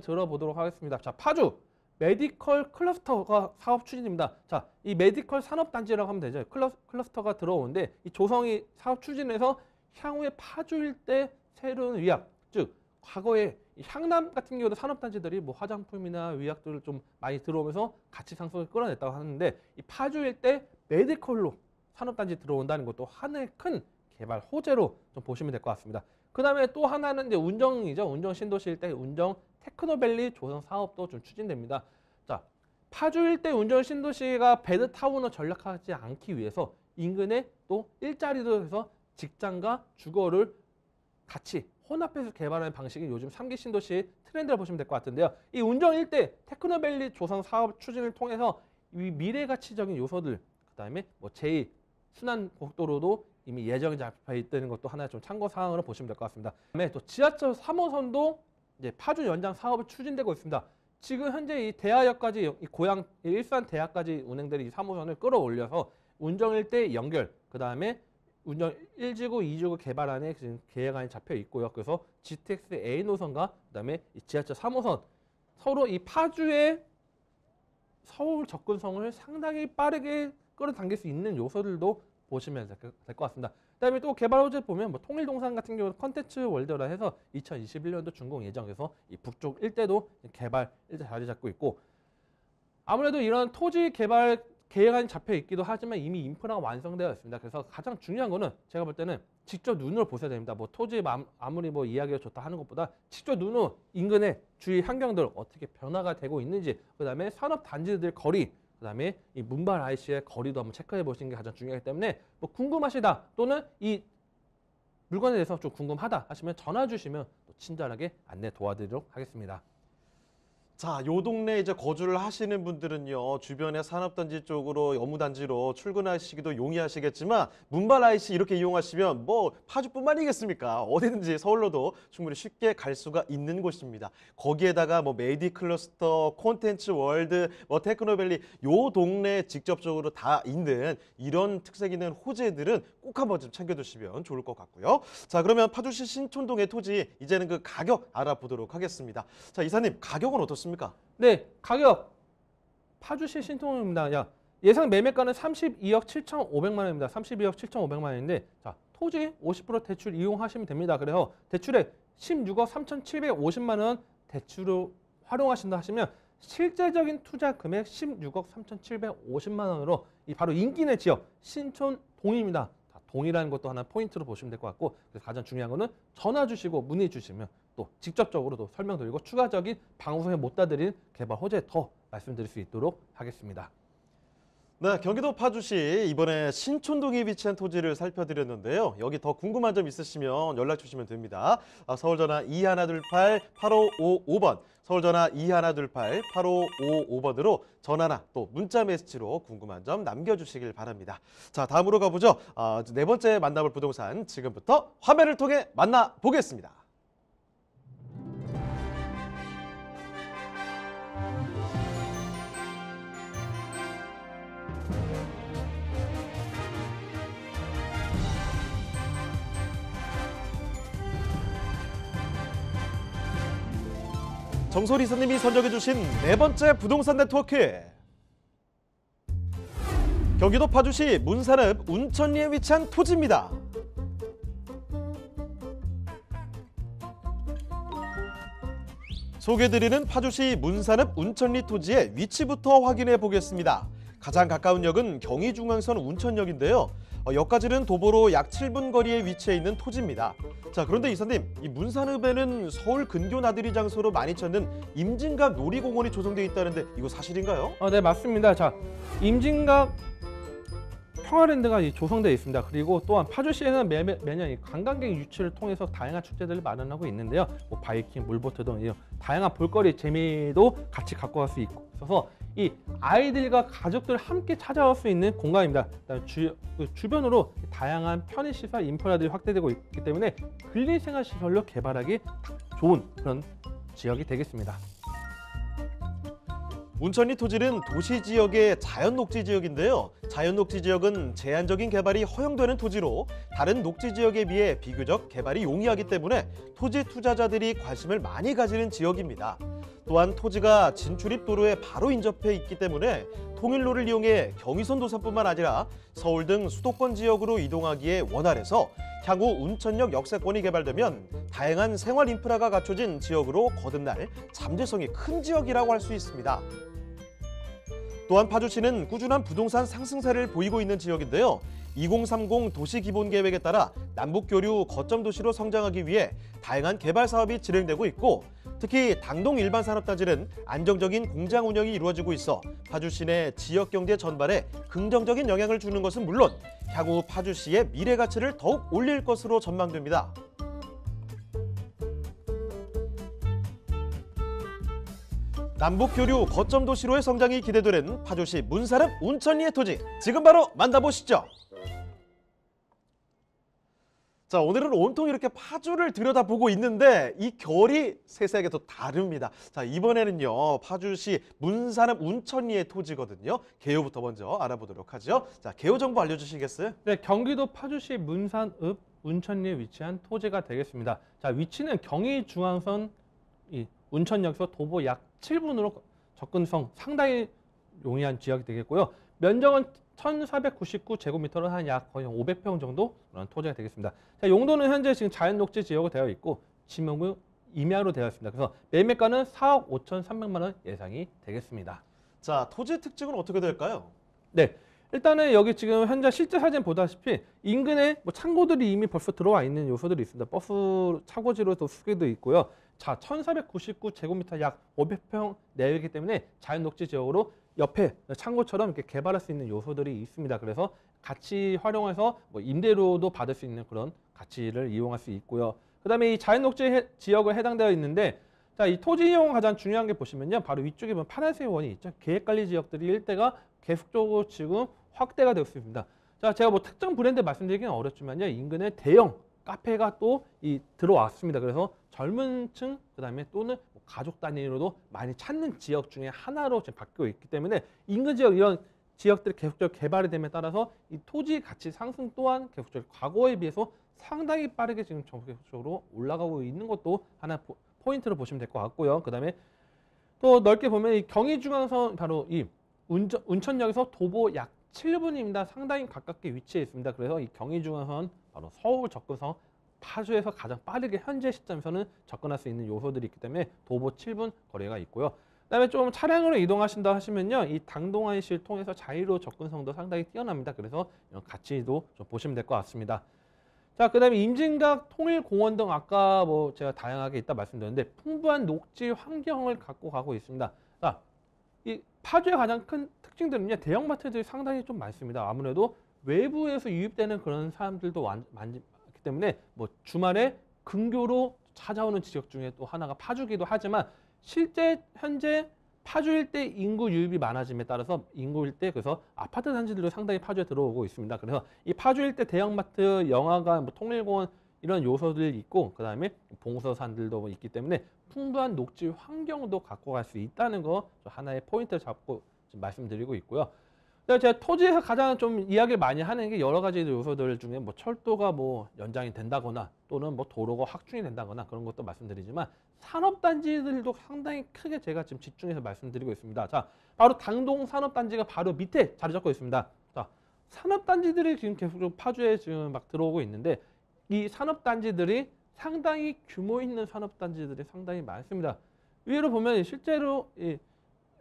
들어보도록 하겠습니다. 자, 파주 메디컬 클러스터가 사업 추진입니다. 자, 이 메디컬 산업단지라고 하면 되죠. 클러스터가 들어오는데 이 조성이 사업 추진해서 향후에 파주 일대 새로운 위약, 즉 과거에 향남 같은 경우도 산업단지들이 뭐 화장품이나 의약들을 좀 많이 들어오면서 가치 상승을 끌어냈다고 하는데, 이 파주 일대 메디컬로 산업단지 들어온다는 것도 하나의 큰 개발 호재로 좀 보시면 될 것 같습니다. 그 다음에 또 하나는 이제 운정이죠. 운정 신도시 일대 운정 테크노밸리 조성 사업도 좀 추진됩니다. 자, 파주 일대 운정 신도시가 베드타운을 전략하지 않기 위해서 인근에 또 일자리도 해서 직장과 주거를 같이 혼합해서 개발하는 방식이 요즘 3기 신도시의 트렌드를 보시면 될 것 같은데요. 이 운정 일대 테크노밸리 조성 사업 추진을 통해서 이 미래 가치적인 요소들, 그다음에 뭐 제2 순환 고속도로도 이미 예정이 잡혀 있다는 것도 하나의 좀 참고 사항으로 보시면 될 것 같습니다. 그다음에 또 지하철 3호선도 이제 파주 연장 사업이 추진되고 있습니다. 지금 현재 이 대하역까지 이 고양 일산 대하까지 운행되는 이 3호선을 끌어올려서 운정 일대 연결, 그다음에 운정 1지구, 2지구 개발안에 지금 계획안이 잡혀 있고요. 그래서 GTX A 노선과 그다음에 이 지하철 3호선 서로 이 파주의 서울 접근성을 상당히 빠르게 끌어당길 수 있는 요소들도 보시면 될 것 같습니다. 그다음에 또 개발 호재 보면 뭐 통일동산 같은 경우는 컨텐츠 월드라 해서 2021년도 준공 예정에서 이 북쪽 일대도 개발 일대 자리 잡고 있고, 아무래도 이런 토지 개발 계획안이 잡혀 있기도 하지만 이미 인프라가 완성되어 있습니다. 그래서 가장 중요한 거는 제가 볼 때는 직접 눈으로 보셔야 됩니다. 뭐 토지 아무리 뭐 이야기가 좋다 하는 것보다 직접 눈으로 인근의 주위 환경들 어떻게 변화가 되고 있는지, 그다음에 산업 단지들 거리, 그다음에 이 문발 IC의 거리도 한번 체크해 보시는 게 가장 중요하기 때문에 뭐 궁금하시다 또는 이 물건에 대해서 좀 궁금하다 하시면 전화 주시면 또 친절하게 안내 도와드리도록 하겠습니다. 자, 요 동네 이제 거주를 하시는 분들은요, 주변의 산업단지 쪽으로 업무단지로 출근하시기도 용이하시겠지만 문발 IC 이렇게 이용하시면 뭐 파주뿐만이겠습니까? 어디든지 서울로도 충분히 쉽게 갈 수가 있는 곳입니다. 거기에다가 뭐 메디 클러스터, 콘텐츠 월드, 뭐 테크노밸리 요 동네에 직접적으로 다 있는 이런 특색 있는 호재들은 꼭 한번 좀 챙겨두시면 좋을 것 같고요. 자, 그러면 파주시 신촌동의 토지 이제는 그 가격 알아보도록 하겠습니다. 자, 이사님 가격은 어떻습니까? 네, 가격 파주시 신통입니다. 예상 매매가는 32억 7,500만 원입니다. 32억 7,500만 원인데, 자, 토지 50% 대출 이용하시면 됩니다. 그래서 대출에 16억 3,750만 원 대출로 활용하신다 하시면 실제적인 투자 금액 16억 3,750만 원으로 이 바로 인기내 지역 신촌동입니다. 동이라는 것도 하나 포인트로 보시면 될 것 같고, 그래서 가장 중요한 거는 전화 주시고 문의 주시면 또 직접적으로도 설명드리고 추가적인 방송에 못 다드린 개발 호재 더 말씀드릴 수 있도록 하겠습니다. 네, 경기도 파주시 이번에 신촌동에 위치한 토지를 살펴드렸는데요. 여기 더 궁금한 점 있으시면 연락 주시면 됩니다. 서울전화 2128-8555번, 서울전화 2128-8555번으로 전화나 또 문자 메시지로 궁금한 점 남겨주시길 바랍니다. 자, 다음으로 가보죠. 네 번째 만나볼 부동산 지금부터 화면을 통해 만나보겠습니다. 정소리 이사님이 선정해주신 네 번째 부동산 네트워크. 경기도 파주시 문산읍 운천리에 위치한 토지입니다. 소개드리는 파주시 문산읍 운천리 토지의 위치부터 확인해 보겠습니다. 가장 가까운 역은 경의중앙선 운천역인데요. 역까지는 도보로 약 7분 거리에 위치해 있는 토지입니다. 자, 그런데 이사님, 이 문산읍에는 서울 근교 나들이 장소로 많이 찾는 임진각 놀이공원이 조성되어 있다는데 이거 사실인가요? 네, 맞습니다. 자, 임진각 평화랜드가 조성되어 있습니다. 그리고 또한 파주시에는 매년 이 관광객 유치를 통해서 다양한 축제들을 마련하고 있는데요. 뭐 바이킹, 물보트 등 다양한 볼거리 재미도 같이 갖고 갈 수 있어서 이 아이들과 가족들 함께 찾아올 수 있는 공간입니다. 주변으로 다양한 편의시설 인프라들이 확대되고 있기 때문에 근린생활시설로 개발하기 좋은 그런 지역이 되겠습니다. 운천리 토지는 도시지역의 자연녹지지역인데요. 자연녹지지역은 제한적인 개발이 허용되는 토지로 다른 녹지지역에 비해 비교적 개발이 용이하기 때문에 토지 투자자들이 관심을 많이 가지는 지역입니다. 또한 토지가 진출입 도로에 바로 인접해 있기 때문에 통일로를 이용해 경의선 도사뿐만 아니라 서울 등 수도권 지역으로 이동하기에 원활해서 향후 운천역 역세권이 개발되면 다양한 생활 인프라가 갖춰진 지역으로 거듭날 잠재성이 큰 지역이라고 할 수 있습니다. 또한 파주시는 꾸준한 부동산 상승세를 보이고 있는 지역인데요. 2030 도시기본계획에 따라 남북교류 거점 도시로 성장하기 위해 다양한 개발 사업이 진행되고 있고 특히 당동 일반산업단지는 안정적인 공장 운영이 이루어지고 있어 파주시 내 지역 경제 전반에 긍정적인 영향을 주는 것은 물론 향후 파주시의 미래 가치를 더욱 올릴 것으로 전망됩니다. 남북교류 거점 도시로의 성장이 기대되는 파주시 문사름 운천리의 토지, 지금 바로 만나보시죠. 자, 오늘은 온통 이렇게 파주를 들여다보고 있는데 이 결이 세세하게 또 다릅니다. 자, 이번에는요 파주시 문사름 운천리의 토지거든요. 개요부터 먼저 알아보도록 하죠. 자, 개요 정보 알려주시겠어요? 네, 경기도 파주시 문산읍 운천리에 위치한 토지가 되겠습니다. 자, 위치는 경의중앙선 운천역에서 도보 약 7분으로 접근성 상당히 용이한 지역이 되겠고요. 면적은 1,499제곱미터로 한 약 거의 500평 정도 그런 토지가 되겠습니다. 자, 용도는 현재 지금 자연녹지 지역으로 되어 있고 지명구 임야로 되어 있습니다. 그래서 매매가는 4억 5,300만 원 예상이 되겠습니다. 자, 토지의 특징은 어떻게 될까요? 네, 일단은 여기 지금 현재 실제 사진 보다시피 인근에 뭐 창고들이 이미 벌써 들어와 있는 요소들이 있습니다. 버스 차고지로도 수계도 있고요. 자, 1,499제곱미터 약 500평 내외이기 때문에 자연녹지 지역으로 옆에 창고처럼 이렇게 개발할 수 있는 요소들이 있습니다. 그래서 같이 활용해서 뭐 임대료도 받을 수 있는 그런 가치를 이용할 수 있고요. 그다음에 이 자연녹지 지역에 해당되어 있는데, 자, 이 토지 이용 가장 중요한 게 보시면요, 바로 위쪽에 보면 파란색 원이 있죠. 계획관리 지역들이 일대가 계속적으로 지금 확대가 되고 있습니다. 자, 제가 뭐 특정 브랜드 말씀드리기는 어렵지만요, 인근에 대형 카페가 또 들어왔습니다. 그래서 젊은 층, 그다음에 또는 뭐 가족 단위로도 많이 찾는 지역 중에 하나로 지금 바뀌고 있기 때문에 인근 지역 이런 지역들이 계속적으로 개발이 됨에 따라서 이 토지 가치 상승 또한 계속적으로 과거에 비해서 상당히 빠르게 지금 전국적으로 올라가고 있는 것도 하나 포인트로 보시면 될 것 같고요. 그다음에 또 넓게 보면 이 경의중앙선 바로 이 운천역에서 도보 약 7분입니다. 상당히 가깝게 위치해 있습니다. 그래서 이 경의중앙선 바로 서울 접근성 파주에서 가장 빠르게 현재 시점에서는 접근할 수 있는 요소들이 있기 때문에 도보 7분 거리가 있고요. 그다음에 좀 차량으로 이동하신다 하시면요, 이 당동안시를 통해서 자유로 접근성도 상당히 뛰어납니다. 그래서 이런 가치도 좀 보시면 될 것 같습니다. 자, 그다음에 임진각, 통일공원 등 아까 뭐 제가 다양하게 있다 말씀드렸는데 풍부한 녹지 환경을 갖고 가고 있습니다. 자, 이 파주의 가장 큰 특징들은요, 대형마트들이 상당히 좀 많습니다. 아무래도 외부에서 유입되는 그런 사람들도 많기 때문에 뭐 주말에 근교로 찾아오는 지역 중에 또 하나가 파주기도 하지만 실제 현재 파주 일대 인구 유입이 많아짐에 따라서 인구 일대 그래서 아파트 단지들도 상당히 파주에 들어오고 있습니다. 그래서 이 파주 일대 대형마트, 영화관, 뭐 통일공원 이런 요소들이 있고 그다음에 봉서산들도 있기 때문에 풍부한 녹지 환경도 갖고 갈 수 있다는 거 하나의 포인트를 잡고 지금 말씀드리고 있고요. 제가 토지에서 가장 좀 이야기를 많이 하는 게 여러 가지 요소들 중에 뭐 철도가 뭐 연장이 된다거나 또는 뭐 도로가 확충이 된다거나 그런 것도 말씀드리지만 산업단지들도 상당히 크게 제가 지금 집중해서 말씀드리고 있습니다. 자, 바로 당동 산업단지가 바로 밑에 자리 잡고 있습니다. 자, 산업단지들이 지금 계속 파주에 지금 막 들어오고 있는데 이 산업단지들이 상당히 규모 있는 산업단지들이 상당히 많습니다. 위로 보면 실제로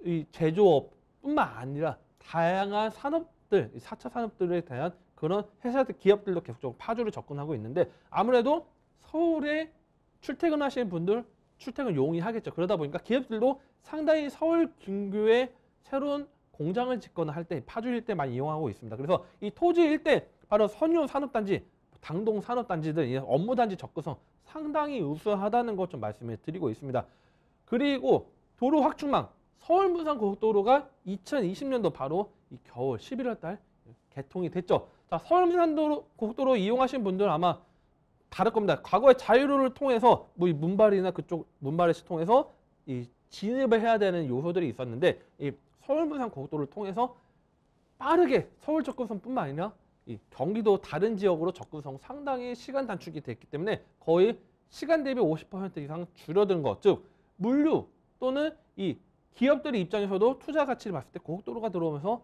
이 제조업뿐만 아니라 다양한 산업들, 4차 산업들에 대한 그런 회사들, 기업들도 계속적으로 파주를 접근하고 있는데 아무래도 서울에 출퇴근하시는 분들 출퇴근 용이하겠죠. 그러다 보니까 기업들도 상당히 서울 근교에 새로운 공장을 짓거나 할 때 파주 일대 많이 이용하고 있습니다. 그래서 이 토지 일대 바로 선유 산업단지, 당동 산업단지들 업무단지 접근성 상당히 우수하다는 것 좀 말씀을 드리고 있습니다. 그리고 도로 확충망 서울 부산 고속도로가 2020년도 바로 이 겨울 11월 달 개통이 됐죠. 자, 서울 부산 고속도로 이용하신 분들 아마 다를 겁니다. 과거에 자유로를 통해서 뭐 이 문발이나 그쪽 문발에서 통해서 이 진입을 해야 되는 요소들이 있었는데 이 서울 부산 고속도로를 통해서 빠르게 서울 접근성뿐만 아니라 이 경기도 다른 지역으로 접근성 상당히 시간 단축이 됐기 때문에 거의 시간 대비 50% 이상 줄어든 것, 즉 물류 또는 이 기업들의 입장에서도 투자 가치를 봤을 때 고속도로가 들어오면서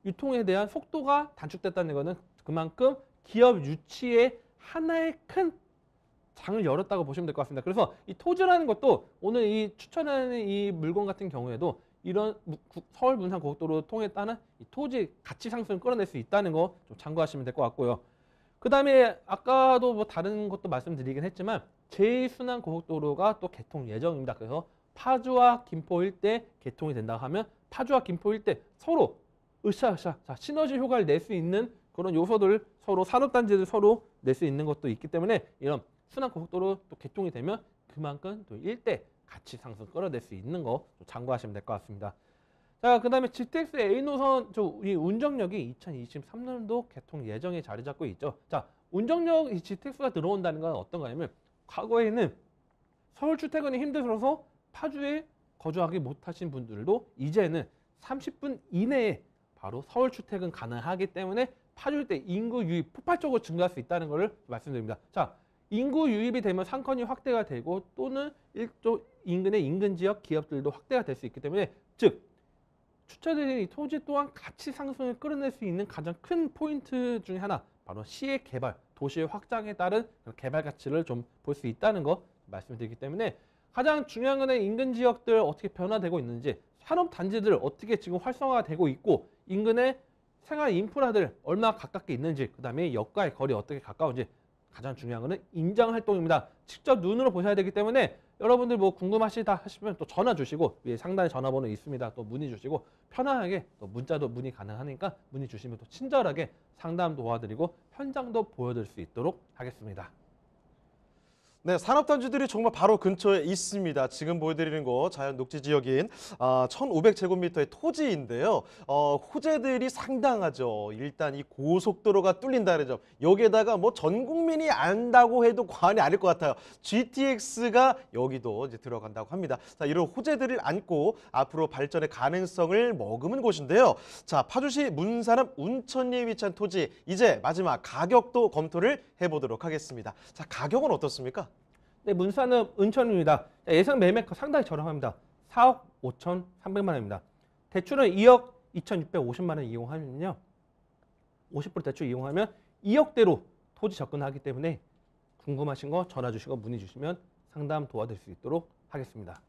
유통에 대한 속도가 단축됐다는 것은 그만큼 기업 유치에 하나의 큰 장을 열었다고 보시면 될 것 같습니다. 그래서 이 토지라는 것도 오늘 이 추천하는 이 물건 같은 경우에도 이런 서울 문산 고속도로 통해 따른 이 토지 가치 상승을 끌어낼 수 있다는 거 좀 참고하시면 될 것 같고요. 그 다음에 아까도 뭐 다른 것도 말씀드리긴 했지만 제2순환 고속도로가 또 개통 예정입니다. 그래서 파주와 김포 일대 개통이 된다 하면 파주와 김포 일대 서로 으쌰으쌰 시너지 효과를 낼 수 있는 그런 요소들 서로 산업단지들 서로 낼 수 있는 것도 있기 때문에 이런 순환 고속도로 또 개통이 되면 그만큼 또 일대 가치 상승 끌어낼 수 있는 거 좀 참고하시면 될 것 같습니다. 자, 그다음에 GTX A 노선 이 운정역이 2023년도 개통 예정에 자리 잡고 있죠. 자, 운정역 이 GTX가 들어온다는 건 어떤 거냐면 과거에는 서울 출퇴근이 힘들어서 파주에 거주하기 못하신 분들도 이제는 30분 이내에 바로 서울 출퇴근 가능하기 때문에 파주 일대 인구 유입 폭발적으로 증가할 수 있다는 것을 말씀드립니다. 자, 인구 유입이 되면 상권이 확대가 되고 또는 일조 인근의 인근 지역 기업들도 확대가 될 수 있기 때문에 즉 추천드리는 이 토지 또한 가치 상승을 끌어낼 수 있는 가장 큰 포인트 중에 하나 바로 시의 개발, 도시의 확장에 따른 개발 가치를 좀 볼 수 있다는 거 말씀드리기 때문에 가장 중요한 거는 인근 지역들 어떻게 변화되고 있는지 산업 단지들 어떻게 지금 활성화되고 있고 인근의 생활 인프라들 얼마나 가깝게 있는지 그다음에 역과의 거리 어떻게 가까운지 가장 중요한 거는 인정 활동입니다. 직접 눈으로 보셔야 되기 때문에 여러분들 뭐 궁금하시다 하시면 또 전화 주시고 위에 상단에 전화번호 있습니다. 또 문의 주시고 편안하게 또 문자도 문의 가능하니까 문의 주시면 또 친절하게 상담 도와드리고 현장도 보여드릴 수 있도록 하겠습니다. 네, 산업단지들이 정말 바로 근처에 있습니다. 지금 보여드리는 거 자연 녹지 지역인 1,500제곱미터의 토지인데요. 호재들이 상당하죠. 일단 이 고속도로가 뚫린다는 점. 여기에다가 뭐 전 국민이 안다고 해도 과언이 아닐 것 같아요. GTX가 여기도 이제 들어간다고 합니다. 자, 이런 호재들을 안고 앞으로 발전의 가능성을 머금은 곳인데요. 자, 파주시 문산읍 운천리에 위치한 토지. 이제 마지막 가격도 검토를 해보도록 하겠습니다. 자, 가격은 어떻습니까? 네, 문산읍 은천입니다. 예상 매매가 상당히 저렴합니다. 4억 5,300만 원입니다. 대출은 2억 2,650만 원 이용하면요. 50% 대출 이용하면 2억대로 토지 접근하기 때문에 궁금하신 거 전화 주시고 문의 주시면 상담 도와드릴 수 있도록 하겠습니다.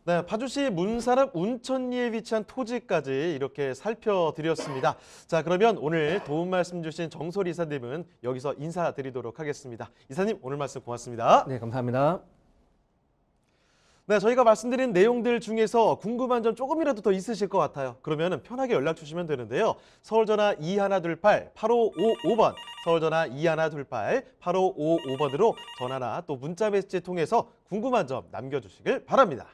네, 파주시 문산읍 운천리에 위치한 토지까지 이렇게 살펴드렸습니다. 자, 그러면 오늘 도움 말씀 주신 정솔 이사님은 여기서 인사드리도록 하겠습니다. 이사님, 오늘 말씀 고맙습니다. 네, 감사합니다. 네, 저희가 말씀드린 내용들 중에서 궁금한 점 조금이라도 더 있으실 것 같아요. 그러면 편하게 연락 주시면 되는데요. 서울전화 2128-8555번, 서울전화 2128-8555번으로 전화나 또 문자 메시지 통해서 궁금한 점 남겨주시길 바랍니다.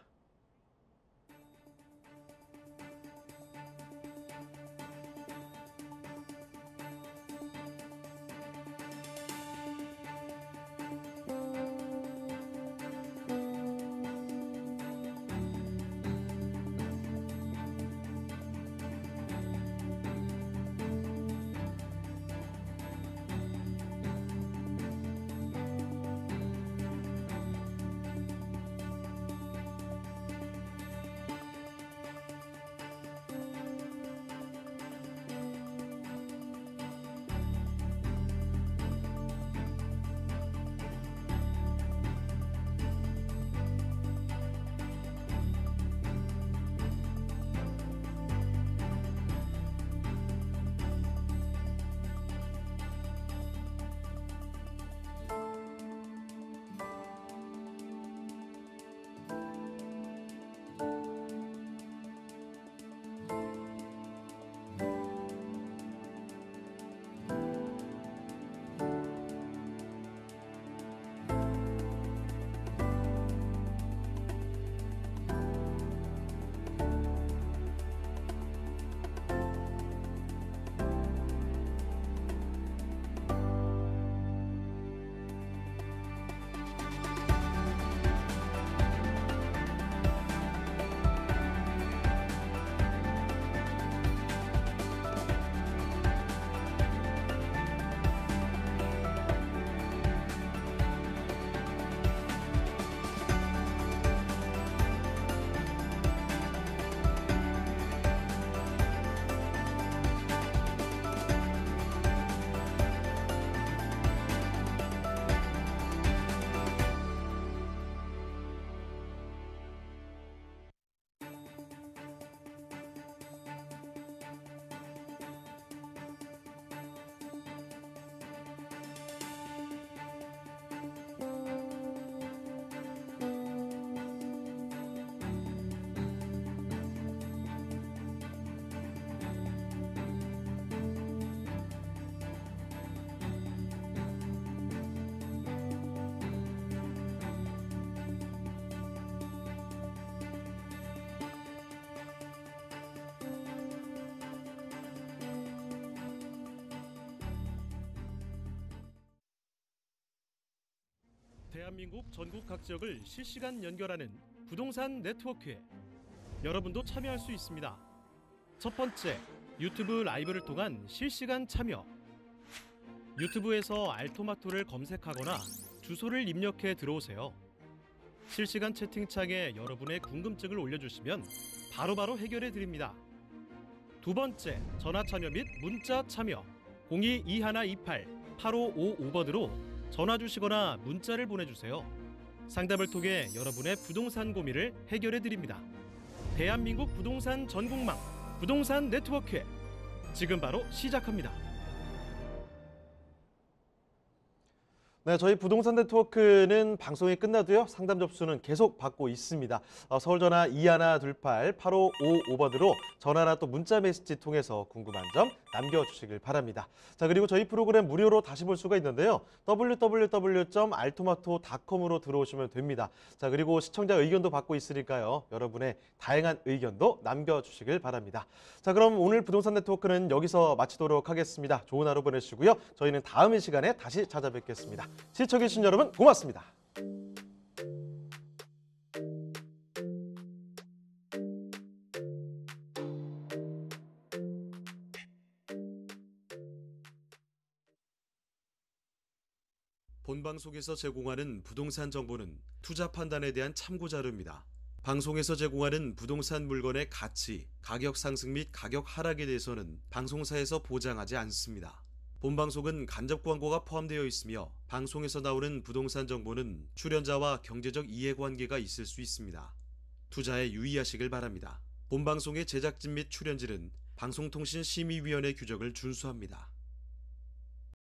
대한민국 전국 각 지역을 실시간 연결하는 부동산 네트워크에 여러분도 참여할 수 있습니다. 첫 번째, 유튜브 라이브를 통한 실시간 참여. 유튜브에서 알토마토를 검색하거나 주소를 입력해 들어오세요. 실시간 채팅창에 여러분의 궁금증을 올려주시면 바로바로 해결해 드립니다. 두 번째, 전화 참여 및 문자 참여. 022128-8555번으로 전화 주시거나 문자를 보내주세요. 상담을 통해 여러분의 부동산 고민을 해결해 드립니다. 대한민국 부동산 전국망 부동산 네트워크, 지금 바로 시작합니다. 네, 저희 부동산 네트워크는 방송이 끝나도요, 상담 접수는 계속 받고 있습니다. 서울전화 2128-8555번으로 전화나 또 문자 메시지 통해서 궁금한 점 남겨주시길 바랍니다. 자, 그리고 저희 프로그램 무료로 다시 볼 수가 있는데요. www.altomato.com으로 들어오시면 됩니다. 자, 그리고 시청자 의견도 받고 있으니까요, 여러분의 다양한 의견도 남겨주시길 바랍니다. 자, 그럼 오늘 부동산 네트워크는 여기서 마치도록 하겠습니다. 좋은 하루 보내시고요. 저희는 다음 시간에 다시 찾아뵙겠습니다. 시청해주신 여러분 고맙습니다. 본방송에서 제공하는 부동산 정보는 투자 판단에 대한 참고 자료입니다. 방송에서 제공하는 부동산 물건의 가치, 가격 상승 및 가격 하락에 대해서는 방송사에서 보장하지 않습니다. 본방송은 간접 광고가 포함되어 있으며 방송에서 나오는 부동산 정보는 출연자와 경제적 이해관계가 있을 수 있습니다. 투자에 유의하시길 바랍니다. 본방송의 제작진 및 출연진은 방송통신심의위원회 규정을 준수합니다.